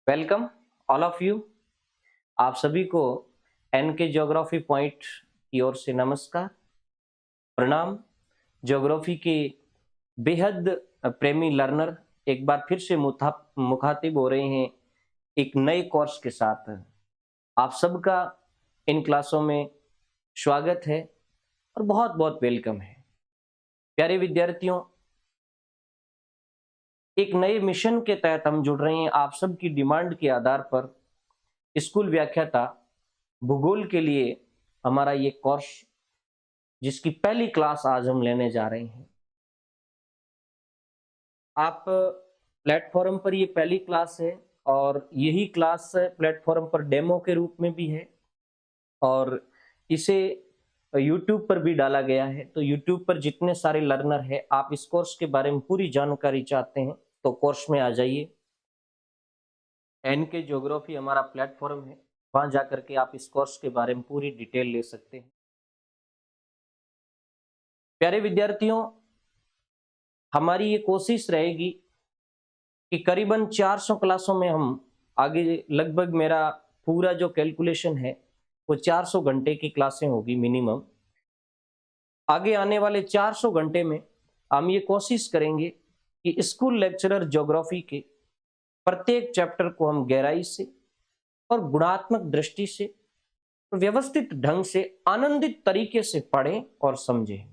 Welcome all of you. आप सभी को एन के ज्योग्राफी पॉइंट की ओर से नमस्कार, प्रणाम। ज्योग्राफी के बेहद प्रेमी लर्नर एक बार फिर से मुखातिब हो रहे हैं एक नए कोर्स के साथ। आप सबका इन क्लासों में स्वागत है और बहुत बहुत वेलकम है। प्यारे विद्यार्थियों, एक नए मिशन के तहत हम जुड़ रहे हैं आप सबकी डिमांड के आधार पर। स्कूल व्याख्याता भूगोल के लिए हमारा ये कोर्स, जिसकी पहली क्लास आज हम लेने जा रहे हैं। आप प्लेटफॉर्म पर ये पहली क्लास है और यही क्लास प्लेटफॉर्म पर डेमो के रूप में भी है और इसे YouTube पर भी डाला गया है। तो YouTube पर जितने सारे लर्नर हैं, आप इस कोर्स के बारे में पूरी जानकारी चाहते हैं तो कोर्स में आ जाइए। एन के ज्योग्राफी हमारा प्लेटफॉर्म है, वहां जाकर के आप इस कोर्स के बारे में पूरी डिटेल ले सकते हैं। प्यारे विद्यार्थियों, हमारी ये कोशिश रहेगी कि करीबन 400 क्लासों में हम आगे, लगभग मेरा पूरा जो कैलकुलेशन है वो 400 घंटे की क्लासें होगी मिनिमम। आगे आने वाले 400 घंटे में हम ये कोशिश करेंगे कि स्कूल लेक्चरर ज्योग्राफी के प्रत्येक चैप्टर को हम गहराई से और गुणात्मक दृष्टि से व्यवस्थित ढंग से आनंदित तरीके से पढ़ें और समझें।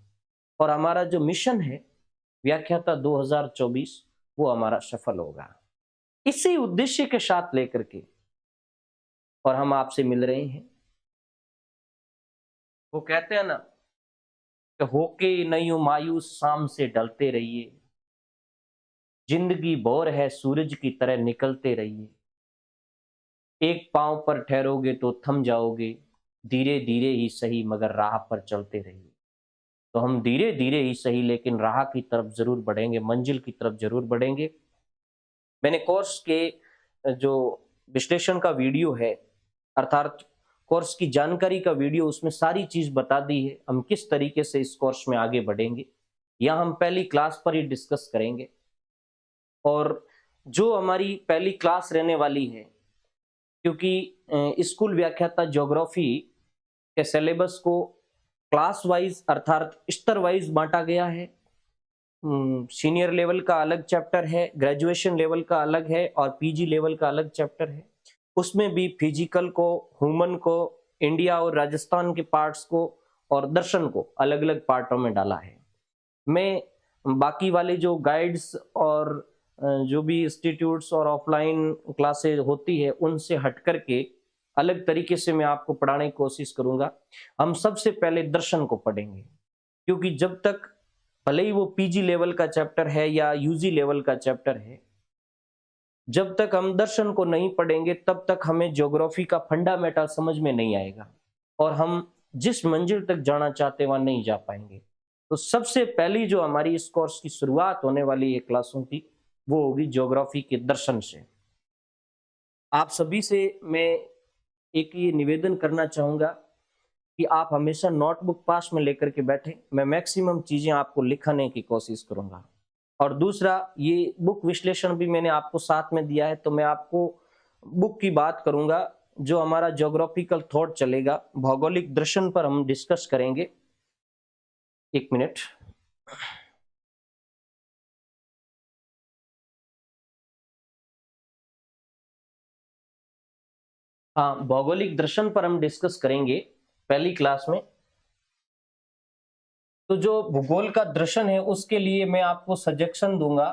और हमारा जो मिशन है व्याख्याता 2024, वो हमारा सफल होगा। इसी उद्देश्य के साथ लेकर के और हम आपसे मिल रहे हैं। वो कहते हैं ना कि होके नहीं मायूस शाम से ढलते रहिए, जिंदगी बोर है सूरज की तरह निकलते रहिए, एक पांव पर ठहरोगे तो थम जाओगे, धीरे धीरे ही सही मगर राह पर चलते रहिए। तो हम धीरे धीरे ही सही लेकिन राह की तरफ जरूर बढ़ेंगे, मंजिल की तरफ जरूर बढ़ेंगे। मैंने कोर्स के जो विश्लेषण का वीडियो है, अर्थात कोर्स की जानकारी का वीडियो, उसमें सारी चीज बता दी है हम किस तरीके से इस कोर्स में आगे बढ़ेंगे। यह हम पहली क्लास पर ही डिस्कस करेंगे। और जो हमारी पहली क्लास रहने वाली है, क्योंकि स्कूल व्याख्याता ज्योग्राफी के सिलेबस को क्लास वाइज अर्थात स्तर वाइज बांटा गया है। सीनियर लेवल का अलग चैप्टर है, ग्रेजुएशन लेवल का अलग है और पीजी लेवल का अलग चैप्टर है। उसमें भी फिजिकल को, ह्यूमन को, इंडिया और राजस्थान के पार्ट्स को और दर्शन को अलग अलग पार्टों में डाला है। मैं बाकी वाले जो गाइड्स और जो भी इंस्टीट्यूट्स और ऑफलाइन क्लासेज होती है उनसे हट करके अलग तरीके से मैं आपको पढ़ाने की कोशिश करूंगा। हम सबसे पहले दर्शन को पढ़ेंगे, क्योंकि जब तक, भले ही वो पीजी लेवल का चैप्टर है या यूजी लेवल का चैप्टर है, जब तक हम दर्शन को नहीं पढ़ेंगे तब तक हमें ज्योग्राफी का फंडामेंटल समझ में नहीं आएगा और हम जिस मंजिल तक जाना चाहते हैं वहां नहीं जा पाएंगे। तो सबसे पहली जो हमारी इस कोर्स की शुरुआत होने वाली है क्लासों की, वो होगी ज्योग्राफी के दर्शन से। आप सभी से मैं एक ये निवेदन करना चाहूंगा कि आप हमेशा नोटबुक पास में लेकर के बैठे। मैं मैक्सिमम चीजें आपको लिखाने की कोशिश करूंगा। और दूसरा, ये बुक विश्लेषण भी मैंने आपको साथ में दिया है, तो मैं आपको बुक की बात करूंगा। जो हमारा ज्योग्राफिकल थॉट चलेगा, भौगोलिक दर्शन पर हम डिस्कस करेंगे। एक मिनट। हाँ, भौगोलिक दर्शन पर हम डिस्कस करेंगे पहली क्लास में। तो जो भूगोल का दर्शन है उसके लिए मैं आपको सजेशन दूंगा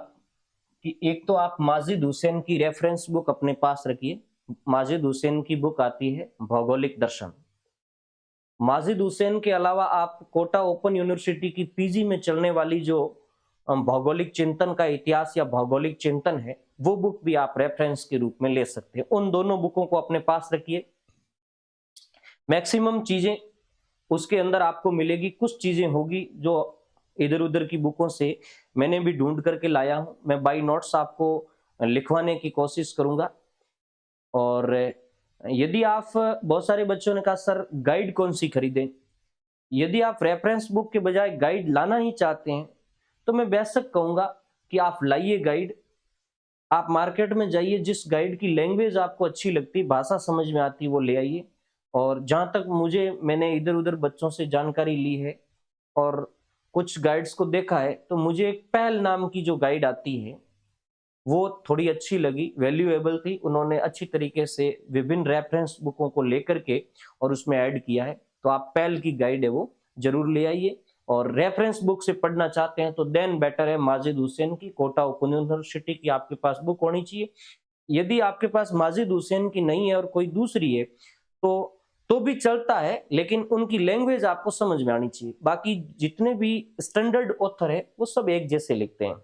कि एक तो आप माजिद हुसैन की रेफरेंस बुक अपने पास रखिए। माजिद हुसैन की बुक आती है भौगोलिक दर्शन। माजिद हुसैन के अलावा आप कोटा ओपन यूनिवर्सिटी की पीजी में चलने वाली जो भौगोलिक चिंतन का इतिहास या भौगोलिक चिंतन है, वो बुक भी आप रेफरेंस के रूप में ले सकते हैं। उन दोनों बुकों को अपने पास रखिए। मैक्सिमम चीजें उसके अंदर आपको मिलेगी, कुछ चीजें होगी जो इधर उधर की बुकों से मैंने भी ढूंढ करके लाया हूं। मैं बाई नोट्स आपको लिखवाने की कोशिश करूंगा। और यदि आप, बहुत सारे बच्चों ने कहा सर गाइड कौन सी खरीदें, यदि आप रेफरेंस बुक के बजाय गाइड लाना ही चाहते हैं तो मैं बेशक कहूंगा कि आप लाइए गाइड। आप मार्केट में जाइए, जिस गाइड की लैंग्वेज आपको अच्छी लगती, भाषा समझ में आती, वो ले आइए। और जहां तक मैंने इधर उधर बच्चों से जानकारी ली है और कुछ गाइड्स को देखा है, तो मुझे एक पहल नाम की जो गाइड आती है वो थोड़ी अच्छी लगी, वैल्यूएबल थी। उन्होंने अच्छी तरीके से विभिन्न रेफरेंस बुकों को लेकर के और उसमें ऐड किया है। तो आप पहल की गाइड है वो जरूर ले आइए। और रेफरेंस बुक से पढ़ना चाहते हैं तो देन बेटर है माजिद हुसैन की, कोटा ओपन यूनिवर्सिटी की आपके पास बुक होनी चाहिए। यदि आपके पास माजिद हुसैन की नहीं है और कोई दूसरी है तो भी चलता है, लेकिन उनकी लैंग्वेज आपको समझ में आनी चाहिए। बाकी जितने भी स्टैंडर्ड ऑथर है वो सब एक जैसे लिखते हैं।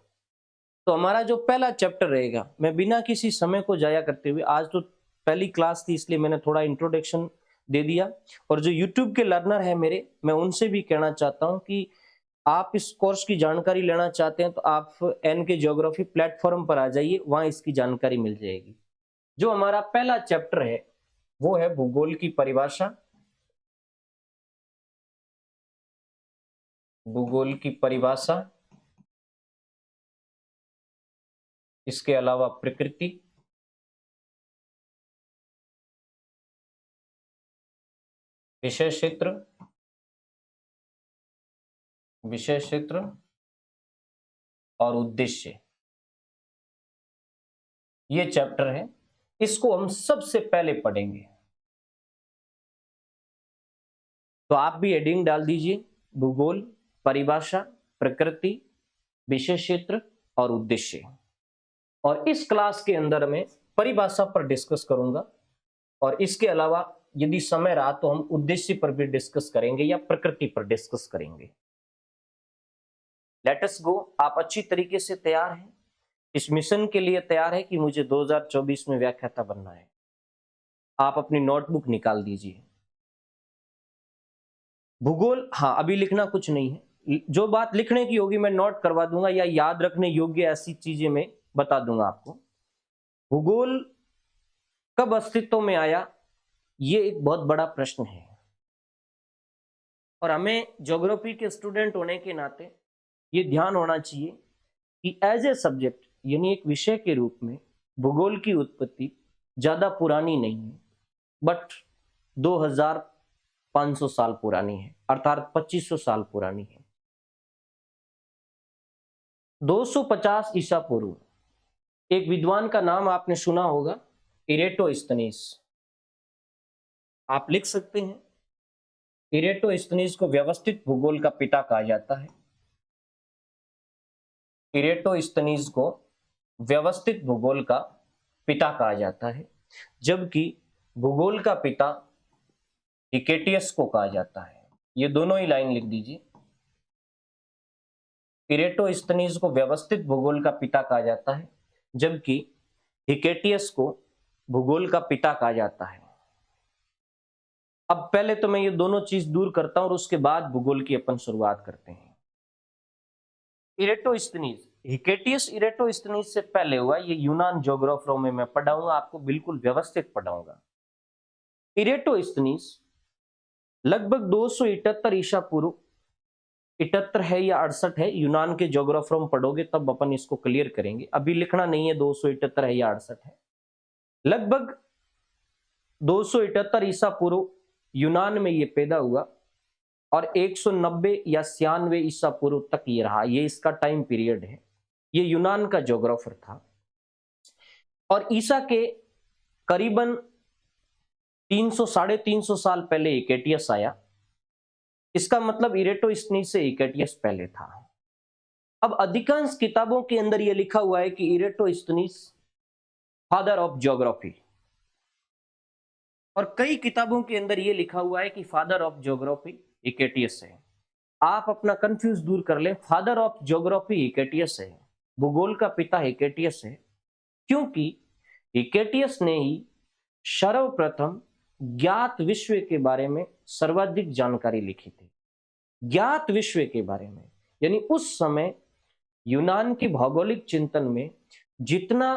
तो हमारा जो पहला चैप्टर रहेगा, मैं बिना किसी समय को जाया करते हुए, आज तो पहली क्लास थी इसलिए मैंने थोड़ा इंट्रोडक्शन दे दिया। और जो यूट्यूब के लर्नर है मेरे, मैं उनसे भी कहना चाहता हूं कि आप इस कोर्स की जानकारी लेना चाहते हैं तो आप एन के ज्योग्राफी प्लेटफॉर्म पर आ जाइए, वहां इसकी जानकारी मिल जाएगी। जो हमारा पहला चैप्टर है वो है भूगोल की परिभाषा। भूगोल की परिभाषा, इसके अलावा प्रकृति, विषय क्षेत्र, विषय क्षेत्र और उद्देश्य, ये चैप्टर है। इसको हम सबसे पहले पढ़ेंगे। तो आप भी हेडिंग डाल दीजिए, भूगोल, परिभाषा, प्रकृति, विषय क्षेत्र और उद्देश्य। और इस क्लास के अंदर मैं परिभाषा पर डिस्कस करूंगा और इसके अलावा यदि समय रहा तो हम उद्देश्य पर भी डिस्कस करेंगे या प्रकृति पर डिस्कस करेंगे। लेट अस गो। आप अच्छी तरीके से तैयार हैं, इस मिशन के लिए तैयार है कि मुझे 2024 में व्याख्याता बनना है। आप अपनी नोटबुक निकाल दीजिए। भूगोल, हाँ अभी लिखना कुछ नहीं है, जो बात लिखने की होगी मैं नोट करवा दूंगा या याद रखने योग्य ऐसी चीजें मैं बता दूंगा आपको। भूगोल कब अस्तित्व में आया, ये एक बहुत बड़ा प्रश्न है और हमें ज्योग्राफी के स्टूडेंट होने के नाते ये ध्यान होना चाहिए कि एज ए सब्जेक्ट यानी एक विषय के रूप में भूगोल की उत्पत्ति ज्यादा पुरानी नहीं है, बट 2500 साल पुरानी है, अर्थात 2500 साल पुरानी है। 250 ईसा पूर्व एक विद्वान का नाम आपने सुना होगा, इरेटोस्थनीज। आप लिख सकते हैं, इरेटोस्थनीज को व्यवस्थित भूगोल का पिता कहा जाता है। इरेटोस्थनीज को व्यवस्थित भूगोल का पिता कहा जाता है, जबकि भूगोल का पिता हिकेटियस को कहा जाता है। ये दोनों ही लाइन लिख दीजिए। इरेटोस्थनीज को व्यवस्थित भूगोल का पिता कहा जाता है, जबकि हिकेटियस को भूगोल का पिता कहा जाता है। अब पहले तो मैं ये दोनों चीज दूर करता हूं और उसके बाद भूगोल की अपन शुरुआत करते हैं। इरेटोस्थनीज, हिकेटियस इरेटोस्थनीज से पहले हुआ, ये यूनान ज्योग्राफरों में मैं पढ़ाऊंगा, आपको बिल्कुल व्यवस्थित पढ़ाऊंगा। इरेटोस्थनीज लगभग 278 ईसा पूर्व, 78 है या 68 है, यूनान के ज्योग्राफरों में पढ़ोगे तब अपन इसको क्लियर करेंगे, अभी लिखना नहीं है 278 है या 68 है। लगभग 278 ईसा पूर्व यूनान में ये पैदा हुआ और 190 या 96 ईसा पूर्व तक ये रहा, ये इसका टाइम पीरियड है। ये यूनान का ज्योग्राफर था और ईसा के करीबन 300-350 साल पहले हिकेटियस आया। इसका मतलब इरेटोस्थनीज से हिकेटियस पहले था। अब अधिकांश किताबों के अंदर यह लिखा हुआ है कि इरेटोस्थनीज फादर ऑफ ज्योग्राफी, और कई किताबों के अंदर यह लिखा हुआ है कि फादर ऑफ ज्योग्राफी हिकेटियस है। आप अपना कंफ्यूज दूर कर लें, फादर ऑफ ज्योग्राफी हिकेटियस है, भूगोल का पिता हिकेटियस है, क्योंकि हिकेटियस ने ही सर्वप्रथम ज्ञात विश्व के बारे में सर्वाधिक जानकारी लिखी थी। ज्ञात विश्व के बारे में यानी उस समय यूनान की भौगोलिक चिंतन में जितना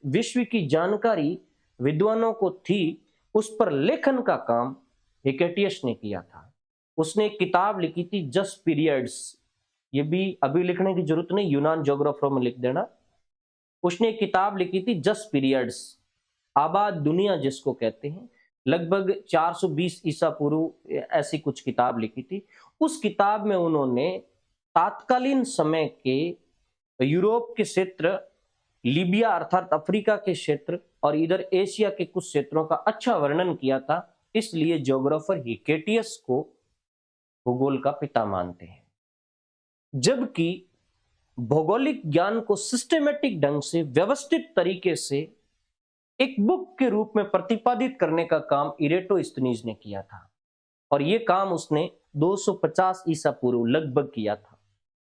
विश्व की जानकारी विद्वानों को थी, उस पर लेखन का काम हिकेटियस ने किया था। उसने एक किताब लिखी थी जस्ट पीरियड्स, ये भी अभी लिखने की जरूरत नहीं, यूनान ज्योग्राफर में लिख देना। उसने एक किताब लिखी थी जस्ट पीरियड्स, आबाद दुनिया जिसको कहते हैं, लगभग 420 ईसा पूर्व ऐसी कुछ किताब लिखी थी। उस किताब में उन्होंने तात्कालीन समय के यूरोप के क्षेत्र, लीबिया अर्थात अफ्रीका के क्षेत्र और इधर एशिया के कुछ क्षेत्रों का अच्छा वर्णन किया था। इसलिए ज्योग्राफर हिकेटियस को भूगोल का पिता मानते हैं। जबकि भौगोलिक ज्ञान को सिस्टेमेटिक ढंग से, व्यवस्थित तरीके से एक बुक के रूप में प्रतिपादित करने का काम इरेटोस्थनीज ने किया था, और यह काम उसने 250 ईसा पूर्व लगभग किया था।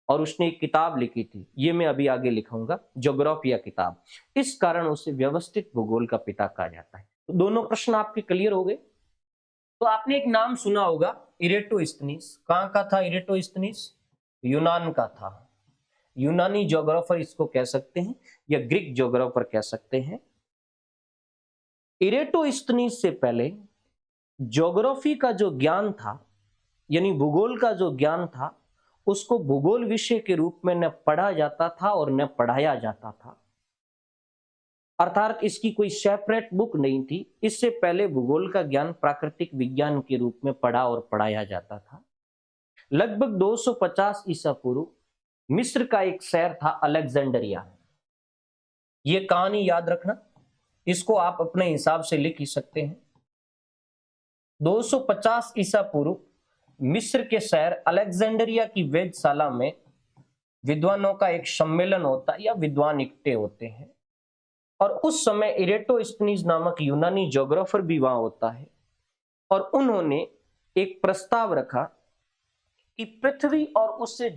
और उसने एक किताब लिखी थी, ये मैं अभी आगे लिखूंगा, ज्योग्राफिया किताब। इस कारण उसे व्यवस्थित भूगोल का पिता कहा जाता है। तो दोनों प्रश्न आपके क्लियर हो गए। तो आपने एक नाम सुना होगा इरेटोस्थनीज। कहां का था इरेटोस्थनीज? यूनान का था। यूनानी ज्योग्राफर इसको कह सकते हैं, या ग्रीक ज्योग्राफर कह सकते हैं। इरेटोस्थनीज से पहले ज्योग्राफी का जो ज्ञान था, यानी भूगोल का जो ज्ञान था, उसको भूगोल विषय के रूप में न पढ़ा जाता था और न पढ़ाया जाता था। अर्थात इसकी कोई सेपरेट बुक नहीं थी। इससे पहले भूगोल का ज्ञान प्राकृतिक विज्ञान के रूप में पढ़ा और पढ़ाया जाता था। लगभग 250 ईसा पूर्व मिस्र का एक शहर था अलेक्जेंडरिया। ये कहानी याद रखना, इसको आप अपने हिसाब से लिख ही सकते हैं। 250 ईसा पूर्व मिस्र के शहर अलेक्जेंडरिया की वेधशाला में विद्वानों का एक सम्मेलन होता है, या विद्वान इकट्ठे होते हैं। और उस समय इरेटोस्थनीज नामक यूनानी ज्योग्राफर भी वहां होता है, और उन्होंने एक प्रस्ताव रखा कि पृथ्वी और उससे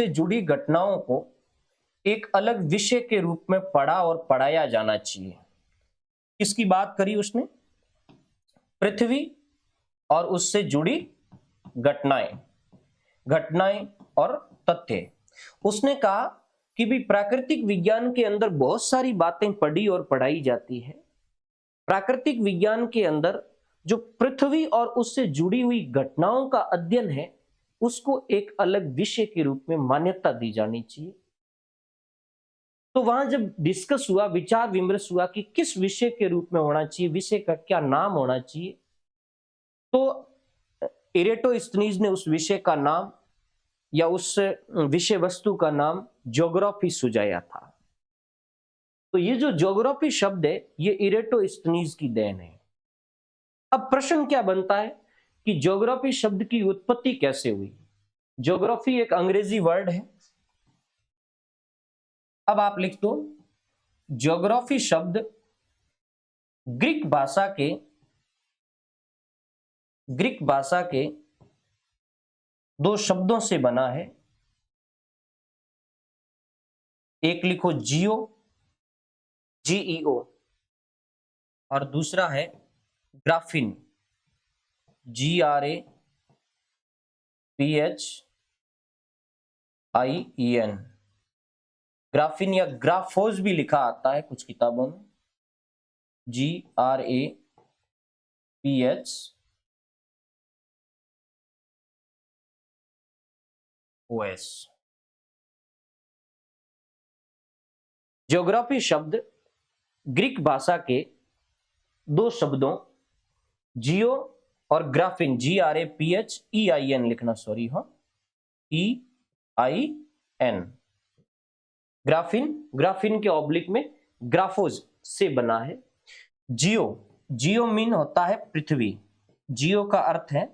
जुड़ी घटनाओं को एक अलग विषय के रूप में पढ़ा और पढ़ाया जाना चाहिए। किसकी बात करी उसने? पृथ्वी और उससे जुड़ी घटनाएं और तथ्य। उसने कहा कि भी प्राकृतिक विज्ञान के अंदर बहुत सारी बातें पढ़ी और पढ़ाई जाती है। प्राकृतिक विज्ञान के अंदर जो पृथ्वी और उससे जुड़ी हुई घटनाओं का अध्ययन है, उसको एक अलग विषय के रूप में मान्यता दी जानी चाहिए। तो वहां जब डिस्कस हुआ, विचार विमर्श हुआ कि किस विषय के रूप में होना चाहिए, विषय का क्या नाम होना चाहिए, तो इरेटोस्थनीज ने उस विषय का नाम या उस विषय वस्तु का नाम ज्योग्राफी सुझाया था। तो ये जो ज्योग्राफी शब्द है, ये इरेटोस्थनीज की देन है। अब प्रश्न क्या बनता है कि ज्योग्राफी शब्द की उत्पत्ति कैसे हुई? ज्योग्राफी एक अंग्रेजी वर्ड है। अब आप लिख दो, ज्योग्राफी शब्द ग्रीक भाषा के दो शब्दों से बना है। एक लिखो जियो, GEO, और दूसरा है ग्राफिन, GRAPHIEN। ग्राफिन या ग्राफोज भी लिखा आता है कुछ किताबों में, GRAPHOS। ज्योग्राफी शब्द ग्रीक भाषा के दो शब्दों जियो और ग्राफिन, GRAPHEIN लिखना, सॉरी, हाँ, EIN। ग्राफिन के ऑब्लिक में ग्राफोज से बना है। जियो मीन होता है पृथ्वी। जियो का अर्थ है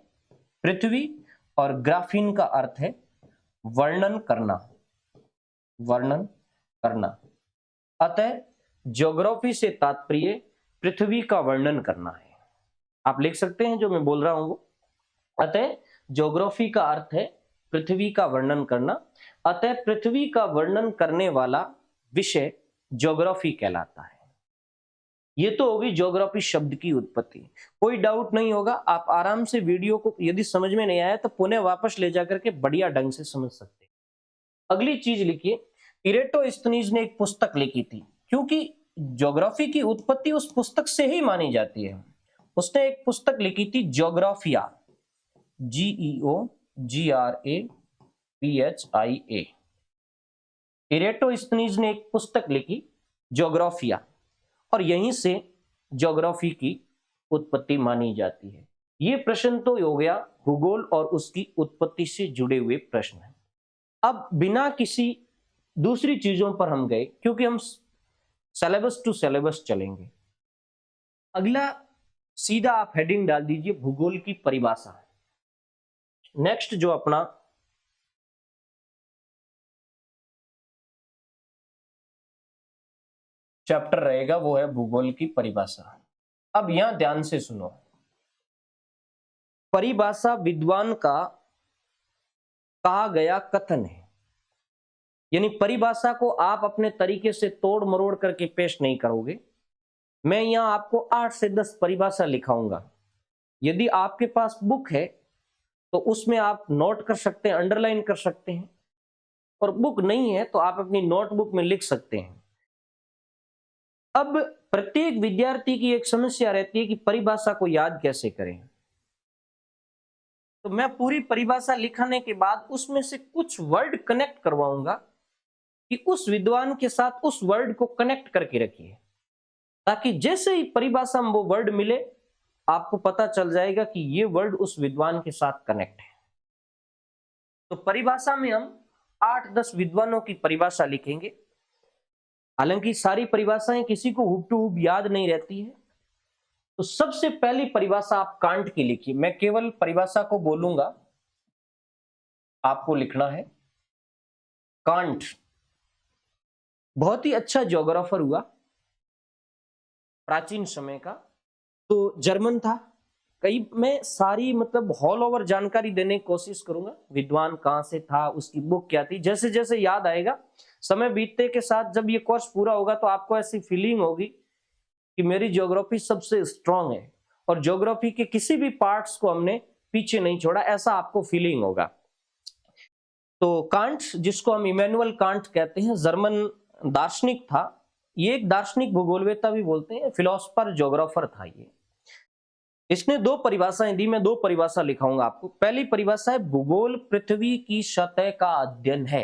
पृथ्वी और ग्राफिन का अर्थ है वर्णन करना। अतः ज्योग्राफी से तात्पर्य पृथ्वी का वर्णन करना है। आप लिख सकते हैं जो मैं बोल रहा हूं। अतः ज्योग्राफी का अर्थ है पृथ्वी का वर्णन करना। अतः पृथ्वी का वर्णन करने वाला विषय ज्योग्राफी कहलाता है। ये तो होगी ज्योग्राफी शब्द की उत्पत्ति। कोई डाउट नहीं होगा, आप आराम से वीडियो को यदि समझ में नहीं आया तो पुनः वापस ले जाकर के बढ़िया ढंग से समझ सकते हैं। अगली चीज लिखिए, इरेटोस्थनीज ने एक पुस्तक लिखी थी, क्योंकि ज्योग्राफी की उत्पत्ति उस पुस्तक से ही मानी जाती है। उसने एक पुस्तक लिखी थी ज्योग्राफिया, GEOGRAPHIA। इरेटोस्थनीज ने एक पुस्तक लिखी ज्योग्राफिया, और यहीं से ज्योग्राफी की उत्पत्ति मानी जाती है। ये प्रश्न तो हो गया भूगोल और उसकी उत्पत्ति से जुड़े हुए प्रश्न हैं। अब बिना किसी दूसरी चीजों पर हम गए, क्योंकि हम सिलेबस टू सिलेबस चलेंगे। अगला सीधा आप हेडिंग डाल दीजिए भूगोल की परिभाषा। नेक्स्ट जो अपना चैप्टर रहेगा वो है भूगोल की परिभाषा। अब यहां ध्यान से सुनो। परिभाषा विद्वान का कहा गया कथन है, यानी परिभाषा को आप अपने तरीके से तोड़ मरोड़ करके पेश नहीं करोगे। मैं यहां आपको 8 से 10 परिभाषा लिखाऊंगा। यदि आपके पास बुक है तो उसमें आप नोट कर सकते हैं, अंडरलाइन कर सकते हैं, और बुक नहीं है तो आप अपनी नोटबुक में लिख सकते हैं। अब प्रत्येक विद्यार्थी की एक समस्या रहती है कि परिभाषा को याद कैसे करें। तो मैं पूरी परिभाषा लिखने के बाद उसमें से कुछ वर्ड कनेक्ट करवाऊंगा कि उस विद्वान के साथ उस वर्ड को कनेक्ट करके रखिए, ताकि जैसे ही परिभाषा में वो वर्ड मिले आपको पता चल जाएगा कि ये वर्ड उस विद्वान के साथ कनेक्ट है। तो परिभाषा में हम 8-10 विद्वानों की परिभाषा लिखेंगे। हालांकि सारी परिभाषाएं किसी को हुब टू हुब याद नहीं रहती है। तो सबसे पहली परिभाषा आप कांट की लिखिए। मैं केवल परिभाषा को बोलूंगा, आपको लिखना है। कांट बहुत ही अच्छा ज्योग्राफर हुआ प्राचीन समय का, तो जर्मन था। कई मैं सारी मतलब ऑल ओवर जानकारी देने की कोशिश करूंगा, विद्वान कहां से था, उसकी बुक क्या थी, जैसे जैसे याद आएगा। समय बीतने के साथ जब ये कोर्स पूरा होगा तो आपको ऐसी फीलिंग होगी कि मेरी ज्योग्राफी सबसे स्ट्रांग है और ज्योग्राफी के किसी भी पार्ट्स को हमने पीछे नहीं छोड़ा, ऐसा आपको फीलिंग होगा। तो कांट, जिसको हम इमैनुअल कांट कहते हैं, जर्मन दार्शनिक था। ये एक दार्शनिक भूगोलवेत्ता भी बोलते हैं, फिलोसफर ज्योग्राफर था ये। इसने 2 परिभाषाएं दी, मैं 2 परिभाषा लिखाऊंगा आपको। पहली परिभाषा है भूगोल पृथ्वी की सतह का अध्ययन है।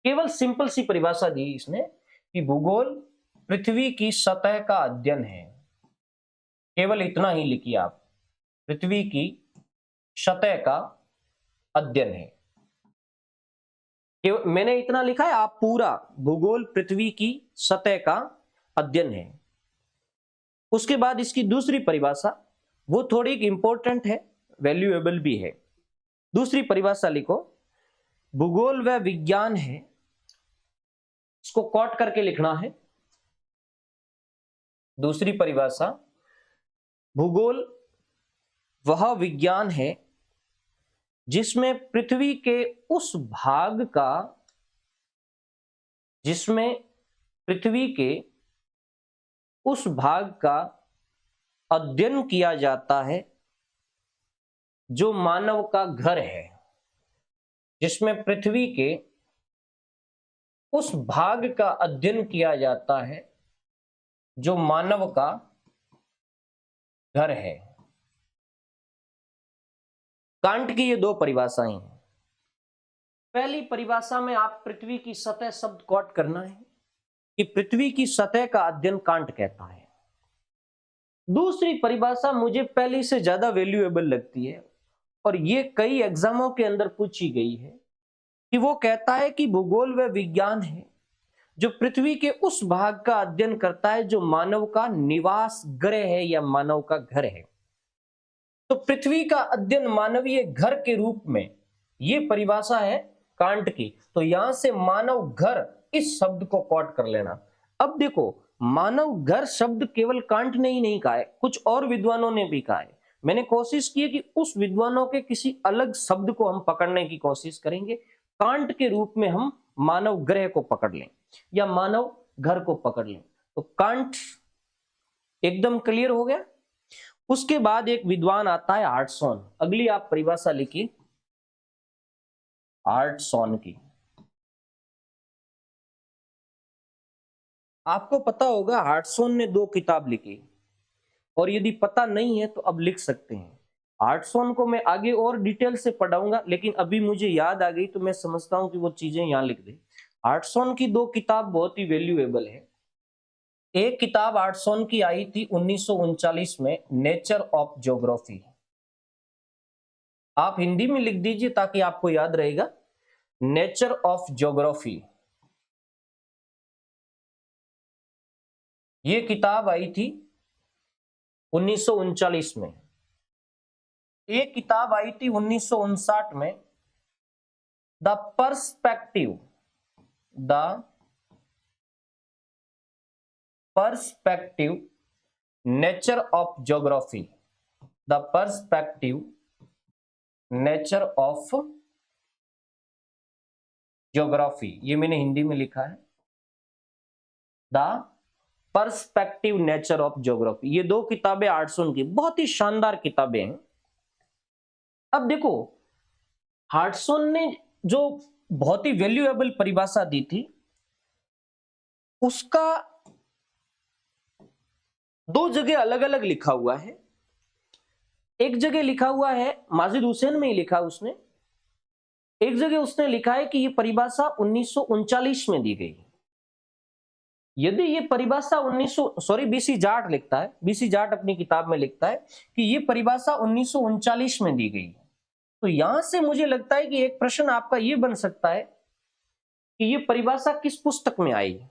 केवल सिंपल सी परिभाषा दी इसने कि भूगोल पृथ्वी की सतह का अध्ययन है। केवल इतना ही लिखिए आप, पृथ्वी की सतह का अध्ययन है। मैंने इतना लिखा है, आप पूरा भूगोल पृथ्वी की सतह का अध्ययन है। उसके बाद इसकी दूसरी परिभाषा, वो थोड़ी इंपॉर्टेंट है, वैल्यूएबल भी है। दूसरी परिभाषा लिखो, भूगोल वह विज्ञान है, इसको कोट करके लिखना है। दूसरी परिभाषा, भूगोल वह विज्ञान है जिसमें पृथ्वी के उस भाग का, जिसमें पृथ्वी के उस भाग का अध्ययन किया जाता है जो मानव का घर है। जिसमें पृथ्वी के उस भाग का अध्ययन किया जाता है जो मानव का घर है। कांट की ये 2 परिभाषाएं हैं। पहली परिभाषा में आप पृथ्वी की सतह शब्द कोट करना है कि पृथ्वी की सतह का अध्ययन कांट कहता है। दूसरी परिभाषा मुझे पहली से ज्यादा वैल्यूएबल लगती है और ये कई एग्जामों के अंदर पूछी गई है, कि वो कहता है कि भूगोल वह विज्ञान है जो पृथ्वी के उस भाग का अध्ययन करता है जो मानव का निवास गृह है या मानव का घर है। तो पृथ्वी का अध्ययन मानवीय घर के रूप में, ये परिभाषा है कांट की। तो यहां से मानव घर इस शब्द को कोट कर लेना। अब देखो, मानव घर शब्द केवल कांट ने ही नहीं कहा है, कुछ और विद्वानों ने भी कहा है। मैंने कोशिश की है कि उस विद्वानों के किसी अलग शब्द को हम पकड़ने की कोशिश करेंगे। कांट के रूप में हम मानव ग्रह को पकड़ लें या मानव घर को पकड़ लें। तो कांट एकदम क्लियर हो गया। उसके बाद एक विद्वान आता है हार्टसॉन। अगली आप परिभाषा लिखिए हार्टसॉन की। आपको पता होगा हार्टसॉन ने 2 किताब लिखी, और यदि पता नहीं है तो अब लिख सकते हैं। हार्टसॉन को मैं आगे और डिटेल से पढ़ाऊंगा, लेकिन अभी मुझे याद आ गई तो मैं समझता हूं कि वो चीजें यहां लिख दे। हार्टसॉन की दो किताब बहुत ही वैल्यूएबल है। एक किताब हार्टसॉन की आई थी 1939 में, नेचर ऑफ ज्योग्राफी। आप हिंदी में लिख दीजिए ताकि आपको याद रहेगा, नेचर ऑफ ज्योग्राफी। ये किताब आई थी 1939 में। एक किताब आई थी 1959 में, the perspective nature of geography. The perspective nature of geography, ये मैंने हिंदी में लिखा है, the perspective nature of geography. ये दो किताबें हार्टसॉन की बहुत ही शानदार किताबें हैं। अब देखो, हार्टसॉन ने जो बहुत ही वैल्यूएबल परिभाषा दी थी, उसका दो जगह अलग अलग लिखा हुआ है। एक जगह लिखा हुआ है, माजिद हुसैन में ही लिखा उसने, एक जगह उसने लिखा है कि यह परिभाषा 1939 में दी गई। यदि ये परिभाषा बीसी जाट लिखता है, बीसी जाट अपनी किताब में लिखता है कि ये परिभाषा 1939 में दी गई। तो यहां से मुझे लगता है कि एक प्रश्न आपका ये बन सकता है कि ये परिभाषा किस पुस्तक में आई।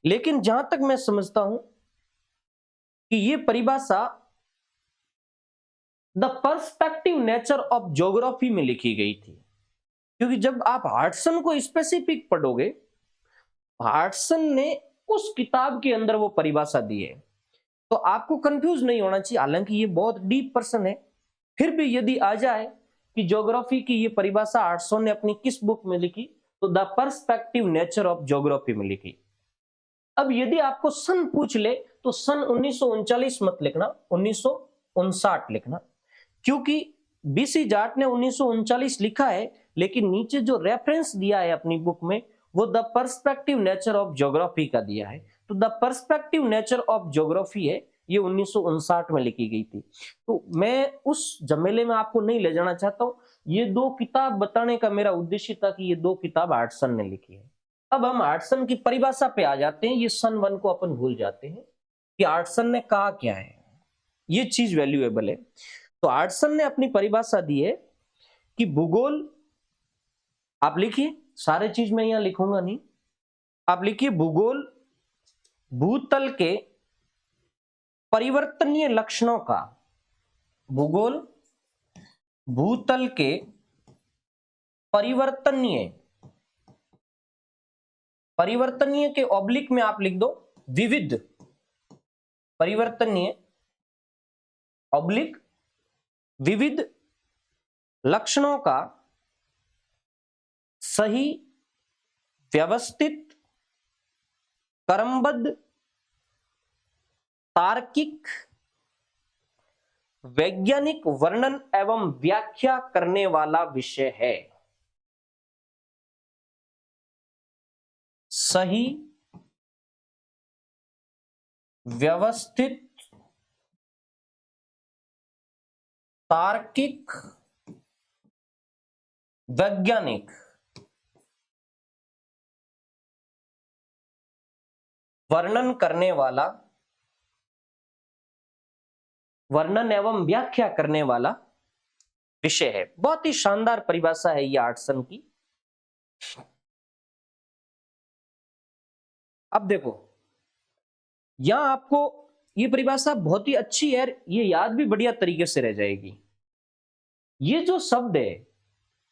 लेकिन जहां तक मैं समझता हूं कि ये परिभाषा the perspective nature of geography में लिखी गई थी, क्योंकि जब आप हार्टसन को स्पेसिफिक पढ़ोगे, हार्टसन ने उस किताब के अंदर वो परिभाषा दी है, तो आपको कंफ्यूज नहीं होना चाहिए। हालांकि ये बहुत डीप पर्सन है, फिर भी यदि आ जाए कि ज्योग्राफी की ये परिभाषा हार्टसन ने अपनी किस बुक में लिखी, तो the perspective nature of geography में लिखी। अब यदि आपको सन पूछ ले तो सन 1939 मत लिखना, 1959 लिखना, क्योंकि बीसी जाट ने 1939 लिखा है, लेकिन नीचे जो रेफरेंस दिया है अपनी बुक में वो the perspective nature of geography का दिया है। तो the perspective nature of geography है, ये 1959 में लिखी गई थी। तो मैं उस झमेले में आपको नहीं ले जाना चाहता हूं। ये दो किताब बताने का मेरा उद्देश्य था कि ये दो किताब हार्टसन ने लिखी है। अब हम हार्टसन की परिभाषा पे आ जाते हैं। ये सन 1 को अपन भूल जाते हैं कि हार्टसन ने कहा क्या है, ये चीज वैल्यूएबल है। तो हार्टसन ने अपनी परिभाषा दी है कि भूगोल, आप लिखिए, सारे चीज मैं यहां लिखूंगा नहीं, आप लिखिए, भूगोल भूतल के परिवर्तनीय लक्षणों का, भूगोल भूतल के परिवर्तनीय के ऑब्लिक में आप लिख दो विविध, परिवर्तनीय ऑब्लिक विविध लक्षणों का सही, व्यवस्थित, क्रमबद्ध, तार्किक, वैज्ञानिक वर्णन एवं व्याख्या करने वाला विषय है। सही, व्यवस्थित, तार्किक, वैज्ञानिक वर्णन करने वाला, वर्णन एवं व्याख्या करने वाला विषय है। बहुत ही शानदार परिभाषा है ये हार्टसन की। अब देखो, यहां आपको ये परिभाषा बहुत ही अच्छी है, ये याद भी बढ़िया तरीके से रह जाएगी। ये जो शब्द है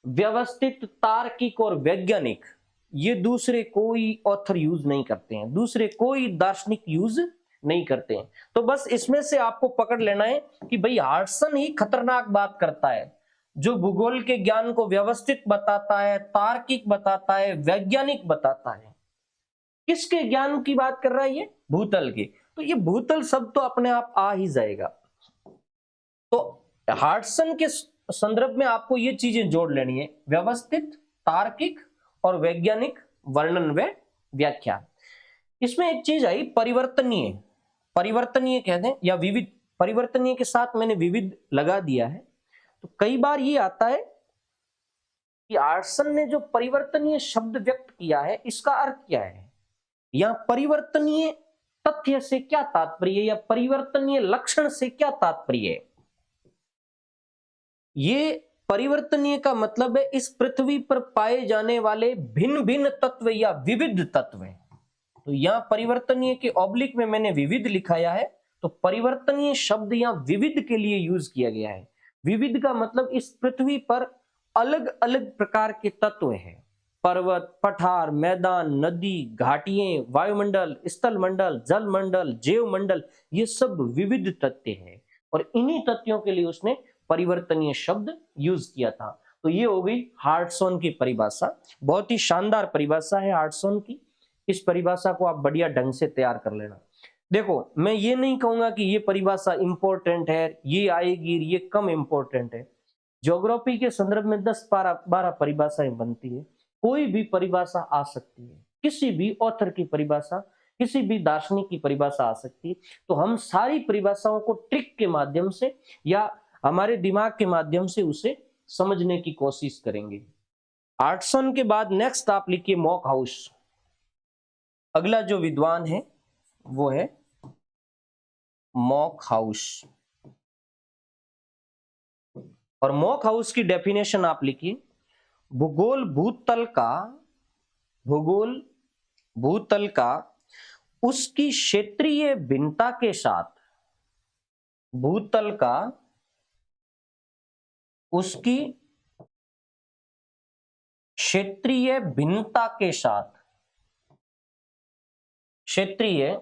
व्यवस्थित, तार्किक और वैज्ञानिक, ये दूसरे कोई ऑथर यूज नहीं करते हैं, दूसरे कोई दार्शनिक यूज नहीं करते हैं। तो बस इसमें से आपको पकड़ लेना है कि भाई हार्टसन ही खतरनाक बात करता है, जो भूगोल के ज्ञान को व्यवस्थित बताता है, तार्किक बताता है, वैज्ञानिक बताता है। किसके ज्ञान की बात कर रहा है ये? भूतल की। तो ये भूतल शब्द तो अपने आप आ ही जाएगा। तो हार्टसन के संदर्भ में आपको ये चीजें जोड़ लेनी है, व्यवस्थित, तार्किक और वैज्ञानिक वर्णन व व्याख्या। इसमें एक चीज आई परिवर्तनीय, परिवर्तनीय कहते हैं या विविध। परिवर्तनीय के साथ मैंने विविध लगा दिया है। तो कई बार ये आता है कि आर्सन ने जो परिवर्तनीय शब्द व्यक्त किया है इसका अर्थ क्या है, या परिवर्तनीय तथ्य से क्या तात्पर्य, या परिवर्तनीय लक्षण से क्या तात्पर्य है। ये परिवर्तनीय का मतलब है इस पृथ्वी पर पाए जाने वाले भिन्न भिन्न तत्व या विविध तत्व। तो यहां परिवर्तनीय के ऑब्लिक में मैंने विविध लिखाया है, तो परिवर्तनीय शब्द यहां विविध के लिए यूज किया गया है। विविध का मतलब इस पृथ्वी पर अलग अलग प्रकार के तत्व हैं, पर्वत, पठार, मैदान, नदी, घाटियां, वायुमंडल, स्थल मंडल, जल मंडल, जैव मंडल, ये सब विविध तत्व हैं और इन्हीं तत्वों के लिए उसने परिवर्तनीय शब्द यूज किया था। तो ये हो गई हार्टसॉन की परिभाषा, बहुत ही शानदार परिभाषा है हार्टसॉन की। इस परिभाषा को आप बढ़िया ढंग से तैयार कर लेना। देखो, मैं ये नहीं कहूंगा कि ये परिभाषा इंपॉर्टेंट है, ये आएगी, ये कम इंपॉर्टेंट है। ज्योग्राफी के संदर्भ में 10-12 परिभाषाएं बनती है, कोई भी परिभाषा आ सकती है, किसी भी ऑथर की परिभाषा, किसी भी दार्शनिक की परिभाषा आ सकती है। तो हम सारी परिभाषाओं को ट्रिक के माध्यम से या हमारे दिमाग के माध्यम से उसे समझने की कोशिश करेंगे। हार्टसन के बाद नेक्स्ट आप लिखिए मॉक हाउस। अगला जो विद्वान है वो है मॉक हाउस, और मॉक हाउस की डेफिनेशन आप लिखिए, भूगोल भूतल का उसकी क्षेत्रीय भिन्नता के साथ, भूतल का उसकी क्षेत्रीय भिन्नता के साथ, क्षेत्रीय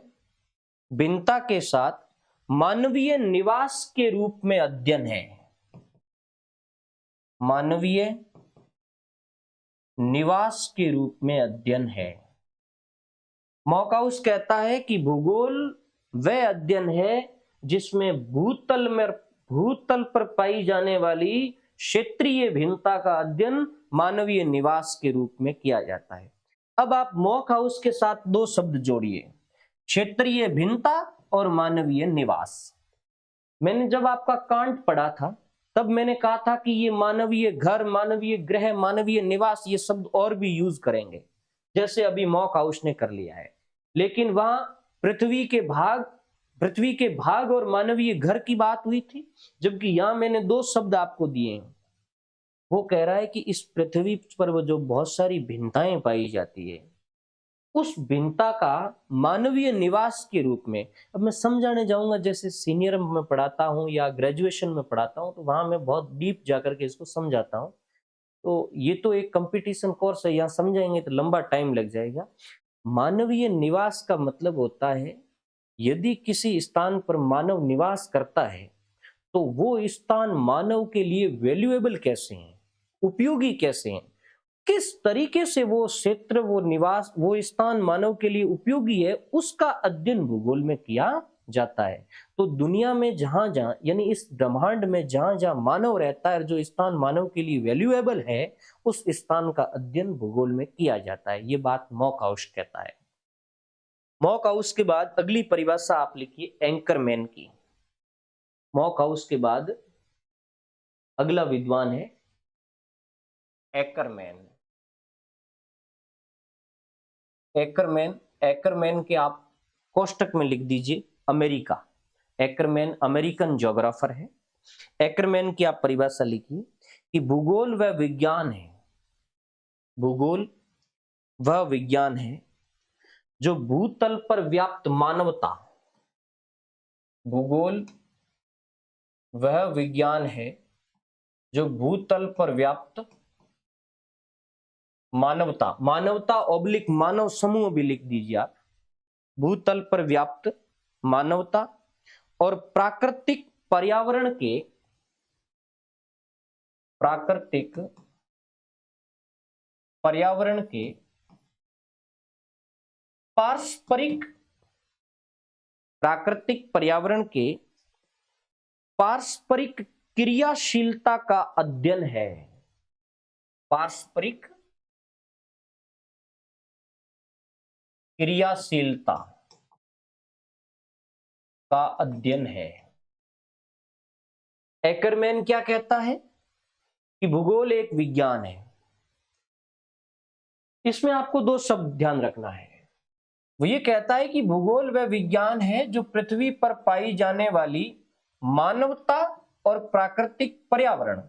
भिन्नता के साथ मानवीय निवास के रूप में अध्ययन है। मानवीय निवास के रूप में अध्ययन है। मॉक हाउस कहता है कि भूगोल वह अध्ययन है जिसमें भूतल पर पाई जाने वाली क्षेत्रीय भिन्नता का अध्ययन मानवीय निवास के रूप में किया जाता है। अब आप मॉक हाउस के साथ दो शब्द जोड़िए, क्षेत्रीय भिन्नता और मानवीय निवास। मैंने जब आपका कांट पढ़ा था तब मैंने कहा था कि ये मानवीय घर, मानवीय ग्रह, मानवीय निवास, ये शब्द और भी यूज करेंगे, जैसे अभी मॉक हाउस ने कर लिया है। लेकिन वहां पृथ्वी के भाग और मानवीय घर की बात हुई थी, जबकि यहां मैंने दो शब्द आपको दिए हैं। वो कह रहा है कि इस पृथ्वी पर वो जो बहुत सारी भिन्नताएं पाई जाती है, उस भिन्नता का मानवीय निवास के रूप में, अब मैं समझाने जाऊंगा, जैसे सीनियर में पढ़ाता हूं या ग्रेजुएशन में पढ़ाता हूं तो वहां मैं बहुत डीप जाकर के इसको समझाता हूं। तो ये तो एक कंपटीशन कोर्स है, यहाँ समझाएंगे तो लंबा टाइम लग जाएगा। मानवीय निवास का मतलब होता है, यदि किसी स्थान पर मानव निवास करता है तो वो स्थान मानव के लिए वैल्यूएबल कैसे हैं, उपयोगी कैसे हैं, किस तरीके से वो क्षेत्र, वो निवास, वो स्थान मानव के लिए उपयोगी है, उसका अध्ययन भूगोल में किया जाता है। तो दुनिया में जहां जहां, यानी इस ब्रह्मांड में जहां जहां मानव रहता है, जो स्थान मानव के लिए वैल्यूएबल है, उस स्थान का अध्ययन भूगोल में किया जाता है। ये बात मॉक हाउस कहता है। मॉक हाउस के बाद अगली परिभाषा आप लिखिए एंकरमैन की। मॉक हाउस के बाद अगला विद्वान है एकरमैन। एकरमैन के आप कोष्टक में लिख दीजिए अमेरिका। एकरमैन अमेरिकन ज्योग्राफर है। एकरमैन की आप परिभाषा लिखिए कि भूगोल वह विज्ञान है, भूगोल वह विज्ञान है जो भूतल पर व्याप्त मानवता, भूगोल वह विज्ञान है जो भूतल पर व्याप्त मानवता ऑब्लिक मानव समूह भी लिख दीजिए आप, भूतल पर व्याप्त मानवता और प्राकृतिक पर्यावरण के प्राकृतिक पारस्परिक क्रियाशीलता का अध्ययन है। पारस्परिक क्रियाशीलता का अध्ययन है। एकरमैन क्या कहता है कि भूगोल एक विज्ञान है इसमें आपको दो शब्द ध्यान रखना है। वो ये कहता है कि भूगोल वह विज्ञान है जो पृथ्वी पर पाई जाने वाली मानवता और प्राकृतिक पर्यावरण,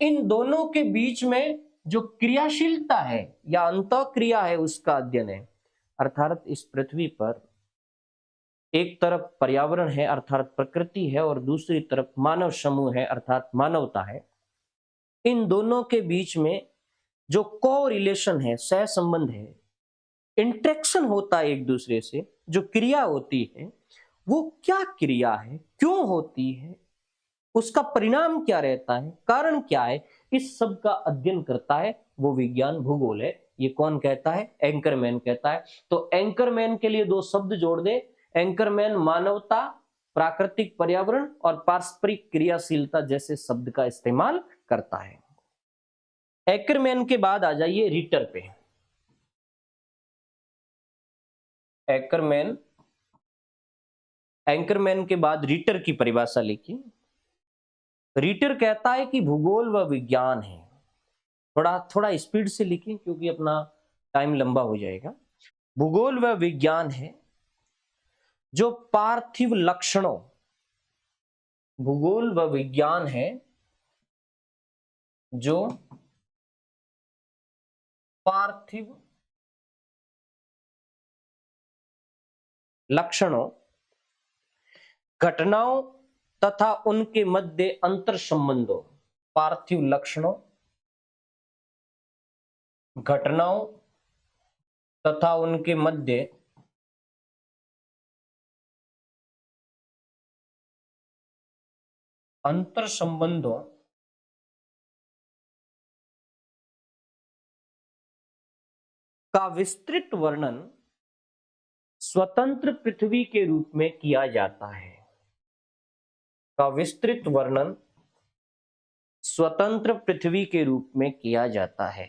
इन दोनों के बीच में जो क्रियाशीलता है या अंतःक्रिया है उसका अध्ययन है। अर्थात इस पृथ्वी पर एक तरफ पर्यावरण है अर्थात प्रकृति है और दूसरी तरफ मानव समूह है अर्थात मानवता है। इन दोनों के बीच में जो को रिलेशन है, सह संबंध है, इंटरेक्शन होता है एक दूसरे से, जो क्रिया होती है वो क्या क्रिया है, क्यों होती है, उसका परिणाम क्या रहता है, कारण क्या है, इस सब का अध्ययन करता है वो विज्ञान भूगोल है। ये कौन कहता है? एंकरमैन कहता है। तो एंकरमैन के लिए दो शब्द जोड़ दे। एंकरमैन मानवता, प्राकृतिक पर्यावरण और पारस्परिक क्रियाशीलता जैसे शब्द का इस्तेमाल करता है। एंकरमैन के बाद आ जाइए रीटर पे। एंकरमैन के बाद रीटर की परिभाषा लिखिए। रीटर कहता है कि भूगोल व विज्ञान है, थोड़ा स्पीड से लिखें क्योंकि अपना टाइम लंबा हो जाएगा। भूगोल व विज्ञान है जो पार्थिव लक्षणों, भूगोल व विज्ञान है जो पार्थिव लक्षणों, घटनाओं तथा उनके मध्य अंतर संबंधों, पार्थिव लक्षणों, घटनाओं तथा उनके मध्य अंतर संबंधों का विस्तृत वर्णन स्वतंत्र पृथ्वी के रूप में किया जाता है। का विस्तृत वर्णन स्वतंत्र पृथ्वी के रूप में किया जाता है।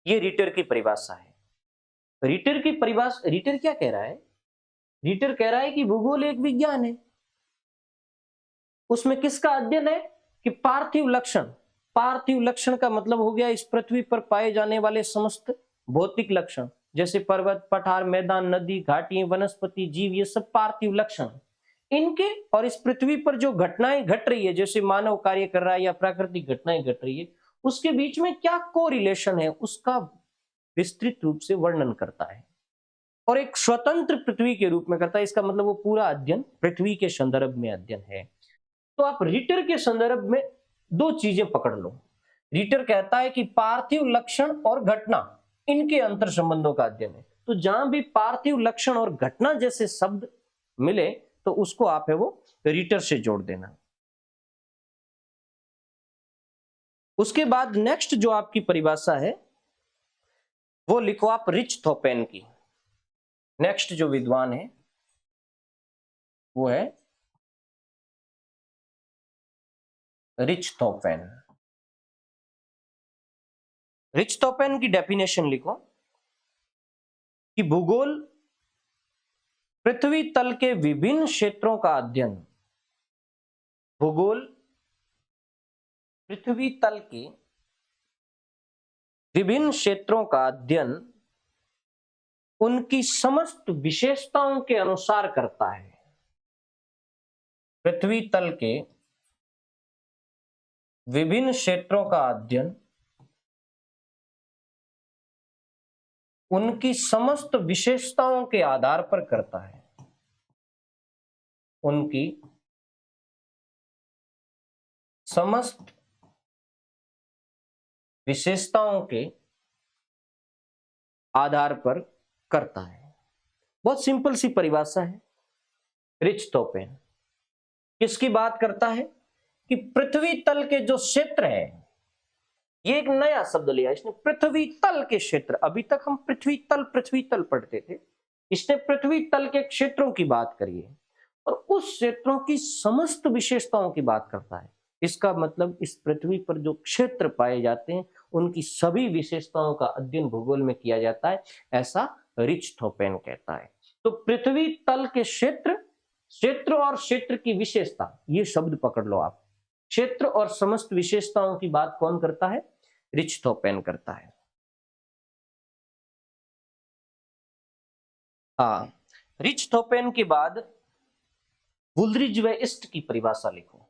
ये रीटर की परिभाषा है। रीटर की परिभाषा, रीटर क्या कह रहा है? रीटर कह रहा है कि भूगोल एक विज्ञान है, उसमें किसका अध्ययन है कि पार्थिव लक्षण। पार्थिव लक्षण का मतलब हो गया इस पृथ्वी पर पाए जाने वाले समस्त भौतिक लक्षण, जैसे पर्वत, पठार, मैदान, नदी, घाटी, वनस्पति, जीव, ये सब पार्थिव लक्षण। इनके और इस पृथ्वी पर जो घटनाएं घट रही है, जैसे मानव कार्य कर रहा है या प्राकृतिक घटनाएं घट रही है, उसके बीच में क्या को रिलेशन है उसका विस्तृत रूप से वर्णन करता है और एक स्वतंत्र पृथ्वी के रूप में करता है। इसका मतलब वो पूरा अध्ययन पृथ्वी के संदर्भ में अध्ययन है। तो आप रीटर के संदर्भ में दो चीजें पकड़ लो। रीटर कहता है कि पार्थिव लक्षण और घटना, इनके अंतर संबंधों का अध्ययन है। तो जहां भी पार्थिव लक्षण और घटना जैसे शब्द मिले तो उसको आप है वो रीटर से जोड़ देना। उसके बाद नेक्स्ट जो आपकी परिभाषा है वो लिखो आप रिचथोपेन की। नेक्स्ट जो विद्वान है वो है रिचथोपेन। रिचथोपेन की डेफिनेशन लिखो कि भूगोल पृथ्वी तल के विभिन्न क्षेत्रों का अध्ययन, भूगोल पृथ्वी तल के विभिन्न क्षेत्रों का अध्ययन उनकी समस्त विशेषताओं के अनुसार करता है। पृथ्वी तल के विभिन्न क्षेत्रों का अध्ययन उनकी समस्त विशेषताओं के आधार पर करता है। उनकी समस्त विशेषताओं के आधार पर करता है। बहुत सिंपल सी परिभाषा है। रिचथोपेन किसकी बात करता है कि पृथ्वी तल के जो क्षेत्र है, ये एक नया शब्द लिया इसने, पृथ्वी तल के क्षेत्र। अभी तक हम पृथ्वी तल पढ़ते थे, इसने पृथ्वी तल के क्षेत्रों की बात करी है और उस क्षेत्रों की समस्त विशेषताओं की बात करता है। इसका मतलब इस पृथ्वी पर जो क्षेत्र पाए जाते हैं उनकी सभी विशेषताओं का अध्ययन भूगोल में किया जाता है, ऐसा रिचथोपेन कहता है। तो पृथ्वी तल के क्षेत्र, क्षेत्र और क्षेत्र की विशेषता, ये शब्द पकड़ लो आप। क्षेत्र और समस्त विशेषताओं की बात कौन करता है? रिचथोपेन करता है। हाँ, रिचथोफेन के बाद वुलरिज व इस्ट की परिभाषा लिखो।